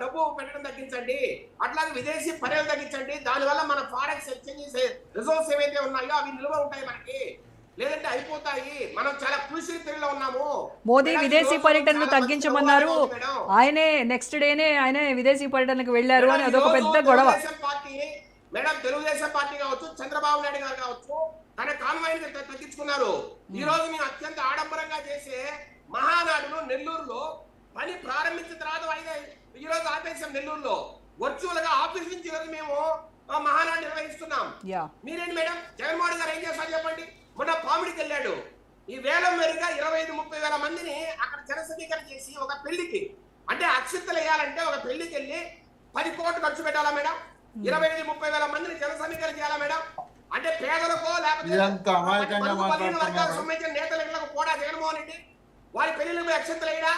డబ్బు పెట్టడం తగ్గించండి, అట్లాగే విదేశీ పర్యలు తగ్గించండి. దానివల్ల మన ఫారెక్స్ ఎక్స్చేంజెస్ రిజర్వ్స్ ఏవైతే ఉన్నాయో అవి నిల్వ ఉంటాయి మనకి, లేదంటే అయిపోతాయి. మనం చాలా క్రూషియల్ పీరియడ్ లో ఉన్నాము. మోదీ విదేశీ పర్యటనను తగ్గించమన్నారు. ఆయనే నెక్స్ట్ డేనే ఆయన విదేశీ పర్యటనకు వెళ్లారు అని అదొక పెద్ద గొడవ. మేడం, తెలుగుదేశం పార్టీ కావచ్చు, చంద్రబాబు నాయుడు గారు కావచ్చు, తన కాన్వాయ్ తగ్గించుకున్నారు. ఈ రోజు మేము అత్యంత ఆడంబరంగా చేసే మహానాడులో నెల్లూరులో పని ప్రారంభించిన తర్వాత ఈ రోజు ఆపేసాం. నెల్లూరులో వర్చువల్ గా ఆఫీస్ నుంచి మేము మహానాడు నిర్వహిస్తున్నాం. మీరేంటి మేడం, జగన్మోహన్ గారు ఏం చేస్తారు చెప్పండి? మొన్న పామిడికి వెళ్ళాడు. ఈ వేలం వేరుగా 25-30 వేల మందిని అక్కడ జనసమీకరణ చేసి ఒక పెళ్లికి, అంటే అక్షింతలు వేయాలంటే ఒక పెళ్లికి వెళ్ళి 10 కోట్లు ఖర్చు పెట్టాలా మేడం? 25-30 వేల మందిని జనసమీకరణ చేయాలా మేడం? అంటే పేదలకో లేకపోతే సంబంధించిన నేతలకు కూడా జగన్మోహన్ రెడ్డి వారి పెళ్లిళ్ళపై అక్షంతలు వేయడా?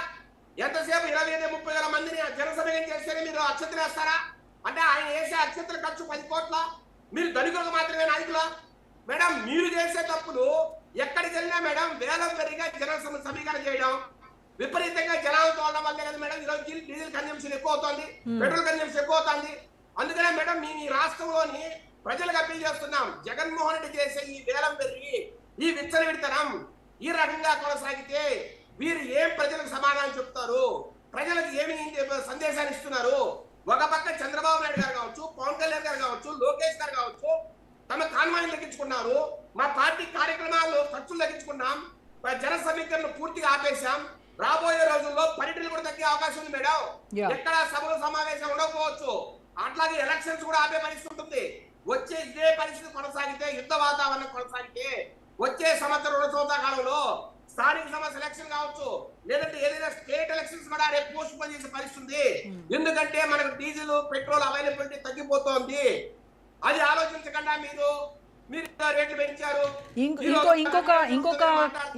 ఎంతసేపు 25-30 వేల మందిని జనసమయం చేస్తేనే మీరు అక్షంతలు వేస్తారా? అంటే ఆయన వేసే అక్షంతల ఖర్చు 10 కోట్ల. మీరు ధనికులకు మాత్రమే నాయకులా? మేడం మీరు చేసే తప్పులు ఎక్కడికి వెళ్ళినా మేడం వేలం పెరిగా జన సమీకరణ చేయడం, విపరీతంగా జనాలు తోడడం వల్లే కదా మేడం ఈరోజు డీజిల్ కన్జంప్షన్ ఎక్కువ అవుతుంది, పెట్రోల్ కన్జంప్షన్ ఎక్కువ అవుతుంది. అందుకనే మేడం మీ రాష్ట్రంలోని ప్రజలకు అప్పీల్ చేస్తున్నాం, జగన్మోహన్ రెడ్డి చేసే ఈ వేలం పెరిగి ఈ విచ్చలవిడితనం ఈ రకంగా కొనసాగితే వీరు ఏం ప్రజలకు సమాధానం చెప్తారు, ప్రజలకు ఏమి సందేశాన్ని ఇస్తున్నారు? ఒక పక్క చంద్రబాబు నాయుడు గారు కావచ్చు, పవన్ కళ్యాణ్ గారు కావచ్చు, లోకేష్ గారు కావచ్చు తమ కాన్వాయిని తగ్గించుకున్నారు, మా పార్టీ కార్యక్రమాలు ఖర్చులు తగ్గించుకున్నాం, జన సమీకరణ పూర్తిగా ఆపేశాం. రాబోయే రోజుల్లో పర్యటనలు కూడా తగ్గే అవకాశం ఉంది మేడం. ఎక్కడ సభలు సమావేశం ఉండకపోవచ్చు, అట్లాగే ఎలక్షన్స్ కూడా ఆపే పరిస్థితి ఉంటుంది. వచ్చే ఇదే పరిస్థితి కొనసాగితే, యుద్ధ వాతావరణం కొనసాగితే వచ్చే సంవత్సరం 2 సంవత్సరాల కాలంలో స్థానిక సంస్థ ఎలక్షన్ కావచ్చు, లేదంటే ఏదైనా స్టేట్ ఎలక్షన్స్ కూడా రేపు పోస్ట్ పోన్ చేసే పరిస్థితి ఉంది. ఎందుకంటే మనకు డీజిల్ పెట్రోల్ అవైలబిలిటీ తగ్గిపోతోంది. అది ఆలోచించకుండా మీరు రేట్లు పెంచారు. ఇంకొక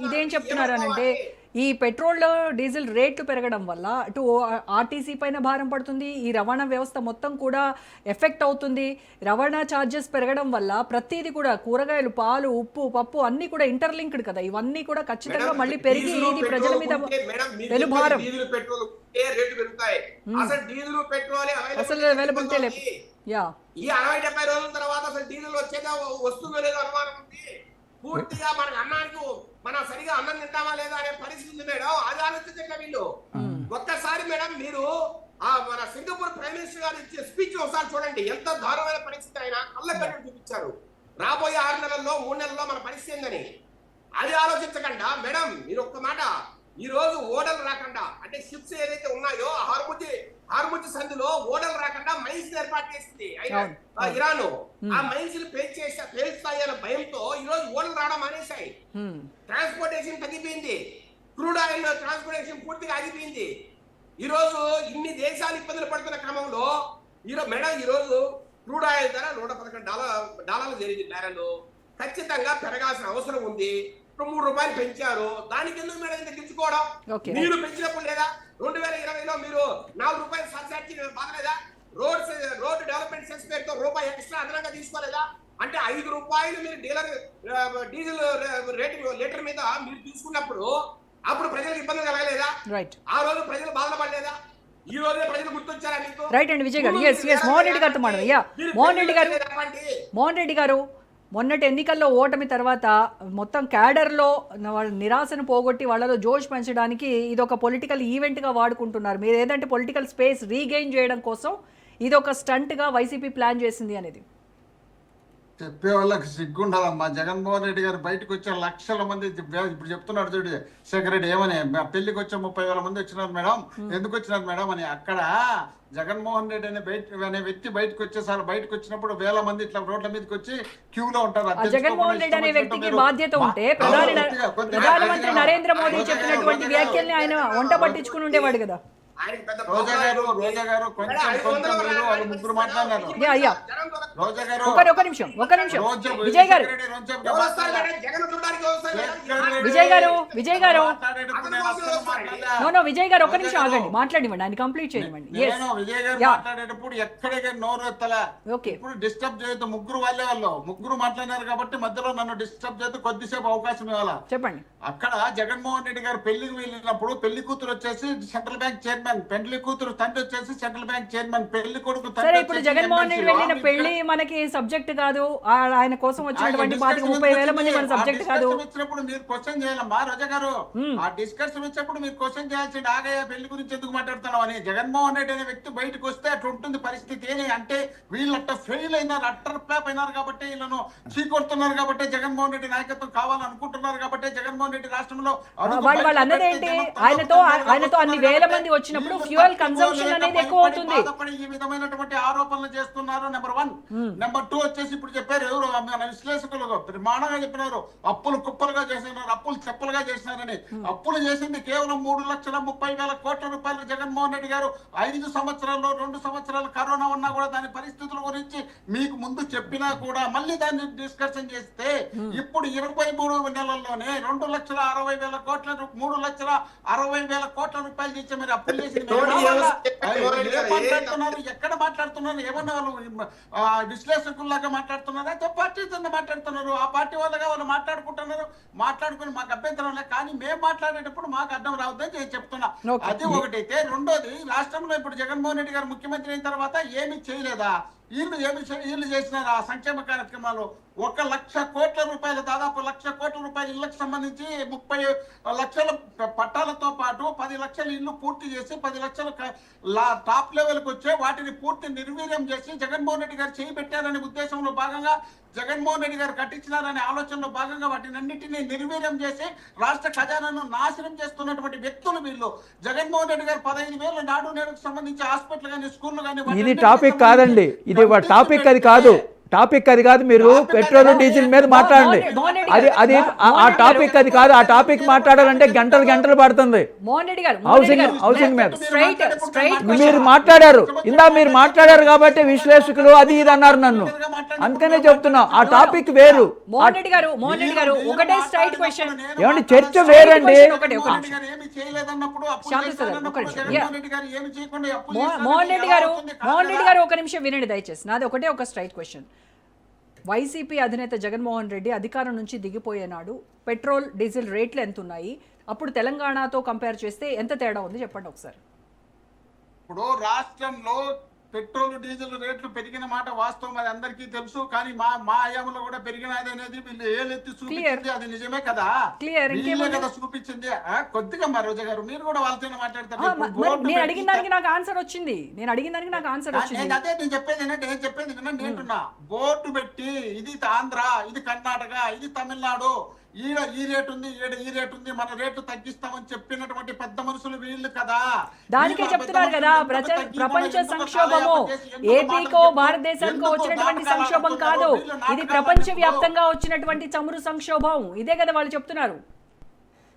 ఇదేం చెప్తున్నారు అంటే ఈ పెట్రోల్ డీజిల్ రేట్లు పెరగడం వల్ల అటు ఆర్టీసీ పైన భారం పడుతుంది, ఈ రవాణా వ్యవస్థ మొత్తం కూడా ఎఫెక్ట్ అవుతుంది. రవాణా ఛార్జెస్ పెరగడం వల్ల ప్రతిదీ కూడా కూరగాయలు, పాలు, ఉప్పు, పప్పు అన్నీ కూడా ఇంటర్లింక్డ్ కదా, ఇవన్నీ కూడా ఖచ్చితంగా మళ్ళీ పెరిగి ఇది ప్రజల మీద పెనుభారం. అసలు అవైలబిలిటీ లేదు. ఈ 60-70 రోజుల తర్వాత అసలు డీజిల్ వచ్చేదా వస్తుందో లేదో అనుమానం ఉంది. పూర్తిగా మనకు అన్నానికి మనం సరిగా అన్నం తింటామా లేదా అనే పరిస్థితి ఉంది మేడం. అది ఆలోచించక వీళ్ళు ఒక్కసారి మేడం మీరు మన సింగపూర్ ప్రైమ్ మినిస్టర్ గారు ఇచ్చే స్పీచ్ ఒకసారి చూడండి. ఎంత దారుణమైన పరిస్థితి ఆయన కళ్ళ కట్టు చూపించారు. రాబోయే 6 నెలల్లో 3 నెలల్లో మన పరిస్థితి ఏందని అది ఆలోచించకుండా మేడం మీరు ఒక్క మాట, ఈ రోజు ఓడలు రాకుండా అంటే షిప్స్ ఏదైతే ఉన్నాయో హార్ముజ్ సంధిలో ఓడలు రాకుండా మైన్స్ ఏర్పాటు చేసింది ఇరాన్. ఆ మైన్స్ పేల్స్తాయి అనే భయంతో ఈ రోజు ఓడలు రావడం మానేశాయి. ట్రాన్స్పోర్టేషన్ తగ్గిపోయింది, క్రూడ్ ఆయిల్ ట్రాన్స్పోర్టేషన్ పూర్తిగా ఆగిపోయింది. ఈ రోజు ఇన్ని దేశాలు ఇబ్బందులు పడుతున్న క్రమంలో మేడం ఈ రోజు క్రూడ్ ఆయిల్ ధర $111 జరిగింది బ్యారెల్. ఖచ్చితంగా పెరగాల్సిన అవసరం ఉంది. 3 రూపాయలు పెంచారు, దానికి ఎందుకు మేడం తగ్గించుకోవడం? మీరు పెంచినప్పుడు లేదా 2020లో మీరు 4 రూపాయలు సబ్సిడీ బాగలేదా? రోడ్ డెవలప్మెంట్ సెస్ పేరుతో రూపాయి ఎక్స్ట్రా అదనంగా తీసుకోలేదా? అంటే 5 రూపాయలు మీరు డీజిల్ రేటు లీటర్ మీద మీరు తీసుకున్నప్పుడు అప్పుడు ప్రజలకు ఇబ్బంది కలగలేదా? ఆ రోజు ప్రజలు బాధపడలేదా? ఈ రోజే ప్రజలు గుర్తొచ్చారా మీకు? రైట్ అండి విజయ్ గారు. మోహన్ రెడ్డి గారితో మాట్లాడారు. మోహన్ రెడ్డి గారు మొన్నటి ఎన్నికల్లో ఓటమి తర్వాత మొత్తం క్యాడర్లో వాళ్ళ నిరాశను పోగొట్టి వాళ్ళలో జోష్ పెంచడానికి ఇది ఒక పొలిటికల్ ఈవెంట్గా వాడుకుంటున్నారు. మీరు ఏదంటే పొలిటికల్ స్పేస్ రీగెయిన్ చేయడం కోసం ఇది ఒక స్టంట్గా వైసీపీ ప్లాన్ చేసింది అనేది చెప్పే వాళ్ళకి సిగ్గుండాలమ్మా. జగన్మోహన్ రెడ్డి గారు బయటకు వచ్చే లక్షల మంది ఇప్పుడు చెప్తున్నాడు చూడు శేఖర్ రెడ్డి ఏమని, పెళ్లికి వచ్చే 30,000 మంది వచ్చినారు మేడం, ఎందుకు వచ్చినారు మేడం అని. అక్కడ జగన్మోహన్ రెడ్డి అనే వ్యక్తి బయటకు వచ్చేసారు. బయటకు వచ్చినప్పుడు 1000 మంది ఇట్లా రోడ్ల మీదకి వచ్చి క్యూలో ఉంటారు. జగన్మోహన్ రెడ్డి అనే వ్యక్తికి బాధ్యత ఉంటే ప్రధానమంత్రి నరేంద్ర మోదీ చెప్పినటువంటి వ్యాఖ్యల్ని ఆయన వంట పట్టించుకుని ఉండేవాడు కదా. రోజా గారు కొంచెం మీరు వాళ్ళు ముగ్గురు మాట్లాడారు. ఒక నిమిషం విజయ్ గారు ఒక నిమిషం ఆగండి, మాట్లాడివ్వండి, ఆయన కంప్లీట్ చేయనివ్వండి. విజయ్ గారు మాట్లాడేటప్పుడు ఎక్కడికి నోరు ఎత్తలే. ఇప్పుడు డిస్టర్బ్ చేయొద్దు, ముగ్గురు ముగ్గురు మాట్లాడారు కాబట్టి మధ్యలో నన్ను డిస్టర్బ్ చేయొద్దు, కొద్దిసేపు అవకాశం ఇవ్వాలా. చెప్పండి. అక్కడ జగన్మోహన్ రెడ్డి గారు పెళ్లికి వెళ్ళినప్పుడు పెళ్లి కూతురు వచ్చేసి సెంట్రల్ బ్యాంక్ చైర్మన్, పెళ్లి కూతురు తండ్రి వచ్చేసి సెంట్రల్ బ్యాంక్ చైర్మన్, పెళ్లి కొడుకు ఇప్పుడు జగన్మోహన్ రెడ్డి వెళ్ళిన పెళ్లి మనకి సబ్జెక్ట్ కాదు, ఆయన కోసం వచ్చినటువంటి 30,000 మంది మన సబ్జెక్ట్ కాదు. వచ్చినప్పుడు మీరు క్వశ్చన్ చేయాలమ్మా రోజా గారు. ఆ డిస్కషన్ వచ్చినప్పుడు మీరు క్వశ్చన్ చేయాల్సింది ఆగయ్య పెళ్లి గురించి ఎందుకు మాట్లాడుతున్నావు అని. జగన్మోహన్ రెడ్డి అనే వ్యక్తి బయటకు వస్తే అట్లా ఉంటుంది పరిస్థితి. అంటే వీళ్ళు అట్ట ఫెయిల్ అయినారు, అట్టర్ ఫ్లాప్ అయినారు కాబట్టి వీళ్ళను చీకొడుతున్నారు కాబట్టి జగన్మోహన్ రెడ్డి నాయకత్వం కావాలనుకుంటున్నారు కాబట్టి జగన్మోహన్ రెడ్డి రాష్ట్రంలో వాళ్ళు అన్నది ఏంటి, ఆయనతో అన్ని వేల మంది వచ్చినప్పుడు ఫ్యూయల్ కన్సంప్షన్ అనేది ఎక్కువ అవుతుంది. ఈ విధమైనటువంటి ఆరోపణలు చేస్తున్నారు. నెంబర్ 1. నెంబర్ 2 వచ్చేసి ఇప్పుడు చెప్పారు ఎవరు మన విశ్లేషకులు ప్రమాణంగా చెప్పినారు, అప్పులు కుప్పలుగా చేసినారు, అప్పులు చెప్పులుగా చేసినారని. అప్పులు చేసింది కేవలం కేవలం 3,30,000 కోట్ల రూపాయలు జగన్మోహన్ రెడ్డి గారు 5 సంవత్సరాల్లో 2 సంవత్సరాలు కరోనా ఉన్నా కూడా దాని పరిస్థితుల గురించి మీకు ముందు చెప్పినా కూడా మళ్ళీ దాన్ని డిస్కషన్ చేస్తే ఇప్పుడు 23 నెలల్లోనే 2,60,000 కోట్ల 3,60,000 కోట్ల రూపాయలు చేసి మీరు అప్పులు చేసి మాట్లాడుతున్నారు, ఎక్కడ మాట్లాడుతున్నారు? ఏమన్నా వాళ్ళు విశ్లేషకుల్లాగా మాట్లాడుతున్నారా? పార్టీ మాట్లాడుతున్నారు, ఆ పార్టీ వాళ్ళగా వాళ్ళు మాట్లాడుకుని మాకు అభ్యంతరం లేదు, కానీ మేము మాట్లాడేటప్పుడు మాకు అర్థం రావద్దని నేను చెప్తున్నా. అది ఒకటైతే. రెండోది, రాష్ట్రంలో ఇప్పుడు జగన్మోహన్ రెడ్డి గారు ముఖ్యమంత్రి అయిన తర్వాత ఏమి చేయలేదా? వీళ్ళు చేసిన ఆ సంక్షేమ కార్యక్రమాలు 1,00,000 కోట్ల రూపాయలు, దాదాపు 1,00,000 కోట్ల రూపాయలు ఇళ్లకు సంబంధించి 30 లక్షల పట్టాలతో పాటు 10 లక్షల ఇల్లు పూర్తి చేసి 10 లక్షల టాప్ లెవెల్కి వచ్చే వాటిని పూర్తి నిర్వీర్యం చేసి జగన్మోహన్ రెడ్డి గారు చేయి పెట్టారనే ఉద్దేశంలో భాగంగా, జగన్మోహన్ రెడ్డి గారు కట్టించినారనే ఆలోచనలో భాగంగా వాటిని అన్నింటినీ నిర్వీర్యం చేసి రాష్ట్ర ఖజానాను నాశనం చేస్తున్నటువంటి వ్యక్తులు వీళ్ళు. జగన్మోహన్ రెడ్డి గారు 15,000 నాడు నేడుకు సంబంధించి హాస్పిటల్ కానీ స్కూళ్ళు కానీ ఇది టాపిక్ కాదండి, ఇది టాపిక్ అది కాదు, టాపిక్ అది కాదు. మీరు పెట్రోల్ డీజిల్ మీద మాట్లాడండి, అది ఆ టాపిక్ అది కాదు. ఆ టాపిక్ మాట్లాడాలంటే గంటలు పడుతుంది. హౌసింగ్ మీద మీరు మాట్లాడారు, మీరు మాట్లాడారు కాబట్టి విశ్లేషకులు అది ఇది అన్నారు నన్ను, అందుకనే చెప్తున్నా ఆ టాపిక్ వేరు. ఏమండి చర్చ వేరండి. మోహన్ రెడ్డి గారు ఒక నిమిషం వినండి దయచేసి. నాది ఒకటే ఒక స్ట్రైట్ క్వశ్చన్. వైసీపీ అధినేత జగన్మోహన్ రెడ్డి అధికారం నుంచి దిగిపోయేనాడు పెట్రోల్ డీజిల్ రేట్లు ఎంత ఉన్నాయి, అప్పుడు తెలంగాణతో కంపేర్ చేస్తే ఎంత తేడా ఉంది చెప్పండి ఒకసారి. ఇప్పుడు రాష్ట్రంలో పెట్రోల్ డీజిల్ రేట్లు పెరిగిన మాట వాస్తవం, అది అందరికీ తెలుసు. కానీ మా హయాంలో కూడా పెరిగినది అనేది వీళ్ళు ఏలెత్తి చూపించింది, అది నిజమే కదా, వీళ్ళే కదా చూపించింది. కొద్దిగా మా రోజా గారు మీరు కూడా వాళ్ళతో మాట్లాడతారు. నేను అడిగిన దానికి నాకు ఆన్సర్ వచ్చింది. అదే నేను చెప్పేది నేంటున్నా. బోర్డు పెట్టి ఇది ఆంధ్ర, ఇది కర్ణాటక, ఇది తమిళనాడు, ఈ రేట్ ఉంది, ఈ రేట్ ఉంది, మన రేటు తగ్గిస్తామని చెప్పినటువంటి పెద్ద మనుషులు వీళ్ళు కదా. దానికే చెప్తున్నారు కదా ప్రపంచ సంక్షోభము ఏపీకో భారతదేశానికో వచ్చినటువంటి సంక్షోభం కాదు, ఇది ప్రపంచ వ్యాప్తంగా వచ్చినటువంటి చమురు సంక్షోభం. ఇదే కదా వాళ్ళు చెప్తున్నారు.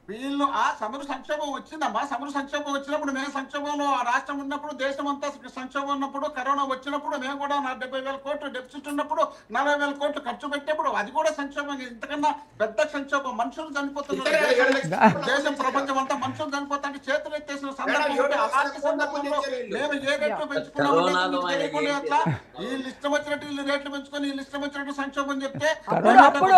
వీళ్ళు ఆ చమురు సంక్షోభం వచ్చిందమ్మా. చమురు సంక్షోభం వచ్చినప్పుడు మేము సంక్షోభంలో రాష్ట్రం ఉన్నప్పుడు, దేశం అంతా సంక్షోభం ఉన్నప్పుడు, కరోనా వచ్చినప్పుడు మేము కూడా 70,000 కోట్లు డెఫిసిట్ ఉన్నప్పుడు 40,000 కోట్లు ఖర్చు పెట్టేప్పుడు అది కూడా సంక్షోభం. ఇంతకన్నా పెద్ద సంక్షోభం. మనుషులు చనిపోతున్నారు, దేశం ప్రపంచం అంతా మనుషులు చనిపోతానికి చేతులు ఎత్తేసిన సందర్భం. అలాంటి సందర్భంలో మేము ఏ రేట్లు పెంచుకున్నామో అట్లా వీళ్ళు ఇష్టం వచ్చినట్టు వీళ్ళు రేట్లు పెంచుకొని వీళ్ళు ఇష్టం వచ్చినట్టు సంక్షోభం చెప్తే అప్పుడు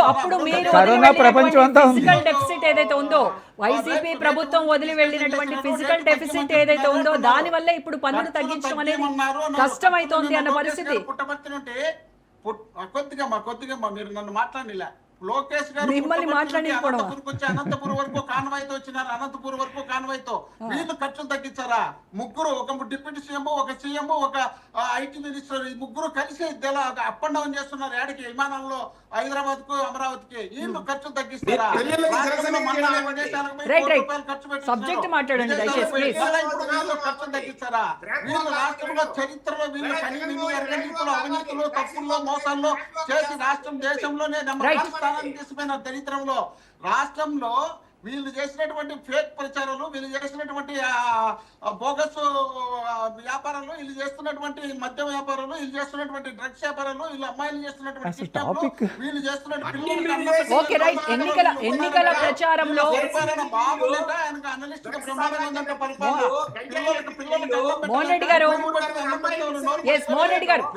ఫిజికల్ డెఫిసిట్ ఏదైతే ఉందో, వైసీపీ ప్రభుత్వం వదిలి వెళ్ళినటువంటి ఫిజికల్ డెఫిసిట్ ఏదైతే ఉందో దాని వల్ల ఇప్పుడు పన్నులు తగ్గించడం అనేది కష్టమైతోంది అన్న పరిస్థితి. పుట్టబర్తినుంటే కొద్దిగా మీరు నన్ను మాట్లాడిలా. లోకేష్ గారు అనంతపురం వరకు కాన్వాయ్తో వచ్చినారు. అనంతపురం వరకు కాన్వాయ్తో వీళ్ళు ఖర్చులు తగ్గించారా? ముగ్గురు, ఒక డిప్యూటీ సీఎం, ఒక సీఎం, ఒక ఐటీ మినిస్టర్, ఈ ముగ్గురు కలిసి అప్ అండ్ డౌన్ చేస్తున్నారు. ఏడికి విమానంలో హైదరాబాద్ కు, అమరావతికి. వీళ్ళు ఖర్చులు తగ్గిస్తారా? ఖర్చులు తగ్గిస్తారా? వీళ్ళు రాష్ట్రంలో చరిత్రలో వీళ్ళు కనీవిని ఎరగనీతులు, అవినీతులు, తప్పుల్లో, మోసాల్లో చేసి రాష్ట్రం దేశంలోనే తీసుకున్న దరిద్రంలో రాష్ట్రంలో వీళ్ళు చేసినటువంటి ఫేక్ ప్రచారాలు, వీళ్ళు చేసినటువంటి బోగస్ వ్యాపారాలు, వీళ్ళు చేస్తున్నటువంటి మద్య వ్యాపారాలు, వీళ్ళు చేస్తున్నటువంటి డ్రగ్స్ వ్యాపారాలు, వీళ్ళు అమ్మాయిలు చేస్తున్నటువంటి వీళ్ళు చేస్తున్నటువంటి ఎన్నికల ప్రచారంలో అనలిస్ట్ బ్రహ్మాండంగా ఉందంటే పరిపాలన. మోహన్ రెడ్డి గారు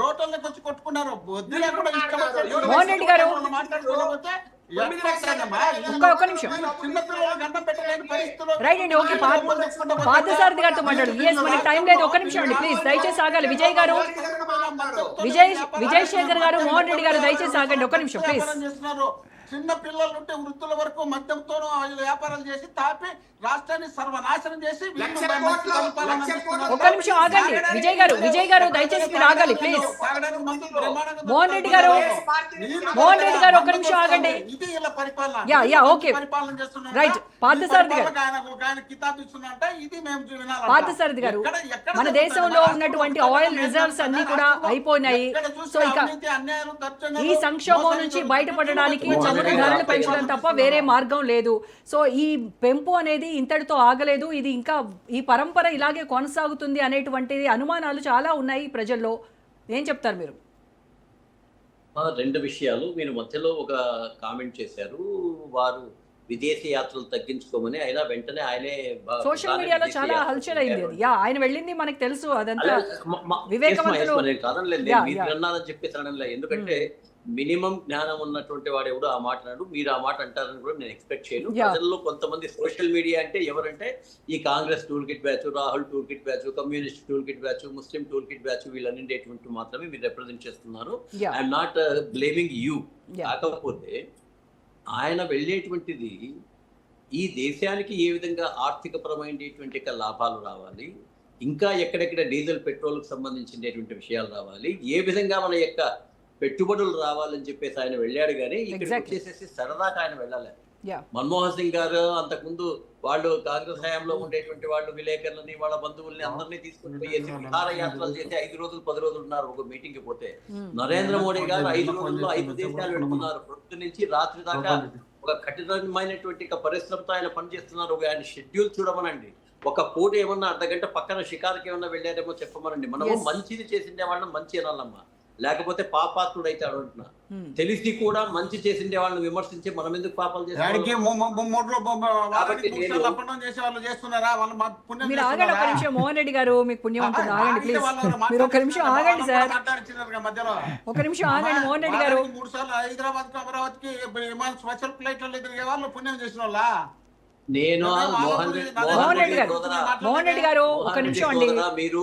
రోడ్లకు వచ్చి కొట్టుకున్నారు. వద్దు లేకుండా మోహన్ రెడ్డి గారు మాట్లాడుకోకపోతే ఒక్క నిమిషం రైట్ అండి. ఓకే, పార్థసారథి గారితో మాట్లాడు. మనకి టైం లేదు, ఒక్క నిమిషం అండి ప్లీజ్, దయచేసి ఆగాలి. విజయ్ గారు, విజయ్ శేఖర్ గారు, మోహన్ రెడ్డి గారు దయచేసి ఆగండి, ఒక్క నిమిషం ప్లీజ్. చిన్న పిల్లల నుండి వృద్ధుల వరకు మద్యంతోనూ వ్యాపారాలు చేసి తాపి రాష్ట్రాన్ని సర్వనాశనం చేసి ఒక్క నిమిషం ఆగండి. విజయ్ గారు దయచేసి మీరు ఆగాలి ప్లీజ్. మోహన్ రెడ్డి గారు ఒక్క నిమిషం ఆగండి. Okay right. పార్థసారథి గారు, పార్థసారథి గారు, మన దేశంలో ఉన్నటువంటి ఆయిల్ రిజర్వ్స్ అన్ని కూడా అయిపోయినాయి. సో ఇక ఈ సంక్షోభం నుంచి బయటపడడానికి చమురు ధరలు పెంచడం తప్ప వేరే మార్గం లేదు. సో ఈ పెంపు అనేది ఇంతటితో ఇక్కడితో ఆగలేదు, ఇది ఇంకా ఈ పరంపర ఇలాగే కొనసాగుతుంది అనేటువంటిది అనుమానాలు చాలా ఉన్నాయి ప్రజల్లో. ఏం చెప్తారు మీరు? రెండు విషయాలు. మీరు మధ్యలో ఒక కామెంట్ చేశారు, వారు విదేశీ యాత్రలు తగ్గించుకోమని. అయినా వెంటనే ఆయనే సోషల్ మీడియాలో చాలా హల్చల్ అయింది అది. యా, ఆయన వెళ్ళింది మనకు తెలుసు, అదంతా వివేకవంతులు కాదనలేదు, Yeah, మీరు yeah. అన్నారని చెప్పేసి అనలే. ఎందుకంటే మినిమం జ్ఞానం ఉన్నటువంటి వాడు ఎవడు ఆ మాట అన్నాడు, మీరు ఆ మాట అంటారని కూడా నేను ఎక్స్పెక్ట్ చేయను. Yeah. ప్రజల్లో కొంతమంది సోషల్ మీడియా అంటే ఎవరంటే ఈ Congress tool kit batch, Rahul tool kit batch, communist tool kit batch, Muslim tool kit batch, వీళ్ళన్నింటి మాత్రమే మీరు రిప్రజెంట్ చేస్తున్నారు. Yeah. I'm not blaming you. Yeah. కాకపోతే ఆయన వెళ్ళేటువంటిది ఈ దేశానికి ఏ విధంగా ఆర్థికపరమైనటువంటి లాభాలు రావాలి, ఇంకా ఎక్కడెక్కడ డీజిల్ పెట్రోల్కి సంబంధించినటువంటి విషయాలు రావాలి, ఏ విధంగా మన యొక్క పెట్టుబడులు రావాలని చెప్పేసి ఆయన వెళ్ళాడు. కానీ ఇక్కడికి Exactly. వచ్చేసేసి సరదాగా ఆయన వెళ్ళాలి. యా మన్మోహన్ సింగ్ గారు అంతకుముందు వాళ్ళు కాంగ్రెస్ హయాంలో ఉండేటువంటి వాళ్ళు విలేకరులని, వాళ్ళ బంధువుల్ని అందరినీ తీసుకుని పోయేసి విహారయాత్రలు చేసి 5 రోజులు 10 రోజులు ఉన్నారు ఒక మీటింగ్ కి పోతే. నరేంద్ర మోడీ గారు 5 రోజుల్లో 5 దేశాలు వెళ్తున్నారు. పొద్దు నుంచి రాత్రి దాకా ఒక కఠినమైనటువంటి పరిశ్రమతో ఆయన పనిచేస్తున్నారు. ఆయన షెడ్యూల్ చూడమనండి. ఒక పూట ఏమన్నా అర్ధగంట పక్కన షికారుకి ఏమన్నా వెళ్ళారేమో చెప్పమనండి. మనము Yes. మంచిది చేసిండే వాళ్ళని మంచి అనాలమ్మా, లేకపోతే పాపాత్ముడు అయితే అంటున్నా. తెలిసి కూడా మంచి చేసిండే వాళ్ళని విమర్శించి మనం ఎందుకు పాపాలు దానికి చేస్తాం? కాబట్టి నేను- అప్పడం చేసే వాళ్ళు చేస్తున్నారా? వాళ్ళు మా పుణ్యం మీరు ఆగండి ఒక చేస్తున్నారా? నిమిషం. మోహన్ రెడ్డి గారు మీకు పుణ్యం ఉంటుంది, ఆగండి ఆగితే ప్లీజ్. వాళ్ళు మీరు ఒక నిమిషం ఆగండి సార్, మాట్లాడుతున్నారు మధ్యలో. ఒక నిమిషం ఆగండి మోహన్ రెడ్డి గారు. 3 సార్లు హైదరాబాద్ కి అమరావతికి విమాన స్పెషల్ ఫ్లైట్లలో తిరిగే వాళ్ళు పుణ్యం చేసిన వాళ్ళ. నేను మోహన్ రెడ్డి గారు, మోహన్ రెడ్డి గారు ఒక నిమిషం అండి. మీరు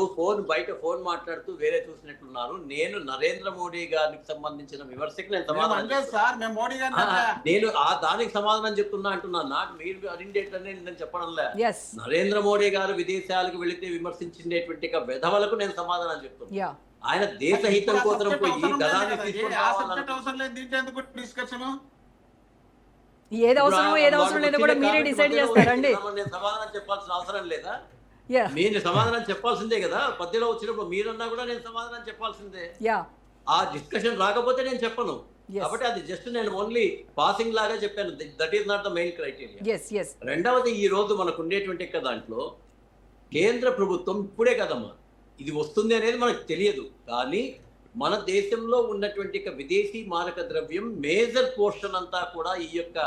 బయట ఫోన్ మాట్లాడుతూ వేరే చూసినట్లున్నారు. నేను నరేంద్ర మోడీ గారికి సంబంధించిన విమర్శకు నేను సమాధానం లేదు సార్, మేము మోడీ గారిని నేను దానికి సమాధానం చెప్తున్నా అంటున్నాను. నాకు మీరు అరిండేట్లనే నేను చెప్పడంలే. Yes. నరేంద్ర మోడీ గారు విదేశాలకు వెళితే విమర్శించేటువంటి వెధవలకు నేను సమాధానం చెప్తున్నాను. యా ఆయన దేశహితం కోసం పోయి గదాన్ని తీసుకుని ఆ రావాలని సబ్జెక్ట్ అవసరం లేదు, దీంట్లో ఎందుకు డిస్కషన్? ఏది అవసరమో ఏది అవసరం లేదో కూడా మీరే డిసైడ్ చేస్తారండి. నేను సమాధానం చెప్పాల్సిన అవసరం లేదా? యా నేను సమాధానం చెప్పాల్సిందే కదా. పద్యలో వచ్చినప్పుడు మీరన్నా కూడా నేను సమాధానం చెప్పాల్సిందే. యా ఆ డిస్కషన్ రాకపోతే నేను చెప్పను. Yes. కాబట్టి అది జస్ట్ నేను ఓన్లీ పాసింగ్ లాగా చెప్పాను. That is not the main criteria. Yes yes రెండవది, ఈ రోజు మనకు ఉండేటువంటి దాంట్లో కేంద్ర ప్రభుత్వం ఇప్పుడే కదమ్మా ఇది వస్తుంది అనేది మనకు తెలియదు. కానీ మన దేశంలో ఉన్నటువంటి విదేశీ మారక ద్రవ్యం మేజర్ పోర్షన్ అంతా కూడా ఈ యొక్క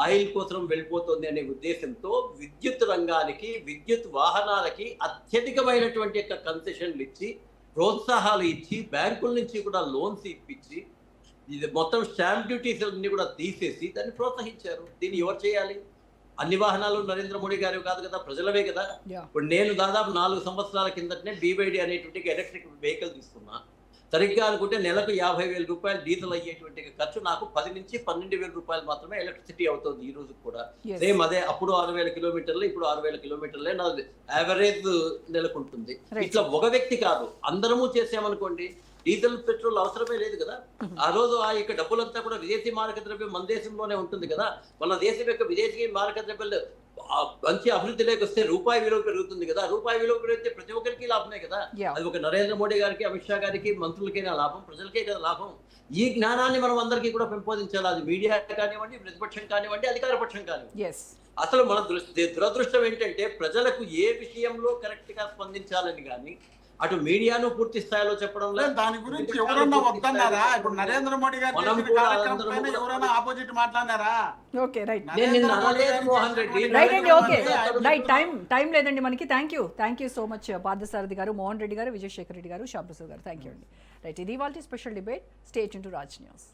ఆయిల్ కోసం వెళ్ళిపోతుంది అనే ఉద్దేశంతో విద్యుత్ రంగానికి, విద్యుత్ వాహనాలకి అత్యధికమైనటువంటి కన్సెషన్లు ఇచ్చి, ప్రోత్సాహాలు ఇచ్చి, బ్యాంకుల నుంచి కూడా లోన్స్ ఇప్పించి, ఇది మొత్తం స్టాంప్ డ్యూటీస్ అన్ని కూడా తీసేసి దాన్ని ప్రోత్సహించారు. దీన్ని ఎవరు చేయాలి? అన్ని వాహనాలు నరేంద్ర మోడీ గారు కాదు కదా, ప్రజలవే కదా. Yeah. ఇప్పుడు నేను దాదాపు 4 సంవత్సరాల కిందటనే BYD అనేటువంటి ఎలక్ట్రిక్ వెహికల్ తీసుకున్నా. సరిగ్గా అనుకుంటే నెలకు 50,000 రూపాయలు డీజిల్ అయ్యేటువంటి ఖర్చు నాకు 10 నుంచి 12,000 రూపాయలు మాత్రమే ఎలక్ట్రిసిటీ అవుతుంది ఈ రోజు కూడా. Yes. సేమ్ అదే అప్పుడు 6,000 కిలోమీటర్లు, ఇప్పుడు 6,000 కిలోమీటర్లే నా యావరేజ్ నెలకుంటుంది. Right. ఇట్లా ఒక వ్యక్తి కాదు, అందరము చేసామనుకోండి డీజిల్ పెట్రోల్ అవసరమే లేదు కదా. ఆ రోజు ఆ యొక్క డబ్బులంతా కూడా విదేశీ మారక ద్రవ్యం మన దేశంలోనే ఉంటుంది కదా. మన దేశం యొక్క విదేశీ మారక ద్రవ్యాలు మంచి అభివృద్ధిలోకి వస్తే రూపాయి విలువ పెరుగుతుంది కదా. రూపాయి విలువ పెరిగితే ప్రతి ఒక్కరికి లాభమే కదా. Yeah. అది ఒక నరేంద్ర మోడీ గారికి, అమిత్ షా గారికి, మంత్రులకైనా లాభం, ప్రజలకే కదా లాభం. ఈ జ్ఞానాన్ని మనం అందరికీ కూడా పెంపొందించాలి. అది మీడియా కానివ్వండి, ప్రతిపక్షం కానివ్వండి, అధికార పక్షం కానివ్వండి. ఎస్ అసలు మన దురదృష్టం ఏంటంటే ప్రజలకు ఏ విషయంలో కరెక్ట్ గా స్పందించాలని కానీ అటు మీడియాను పూర్తి స్థాయిలో చెప్పడం లేదు. దాని గురించి ఎవరన్నా వద్దన్నారా? ఇప్పుడు నరేంద్ర మోడీ గారు మనం చేసిన కూడా కార్యక్రమం అందరం పైన కూడా ఎవరైనా ఆపోజిట్ మాట్లాడినారా? ఓకే రైట్ నేను నిన్న అనలేదు మోహన్ రెడ్డి. రైట్ అండి, ఓకే రైట్. టైం లేదండి మనకి. Thank you so much Parthasarathy garu, Mohan Reddy గారు, విజయశేఖర్ రెడ్డి గారు, శ్యామ్ ప్రసాద్ గారు. థ్యాంక్ యూ అండి. రైట్, ఇది వాళ్ళ special debate. Stay tune to Raj news.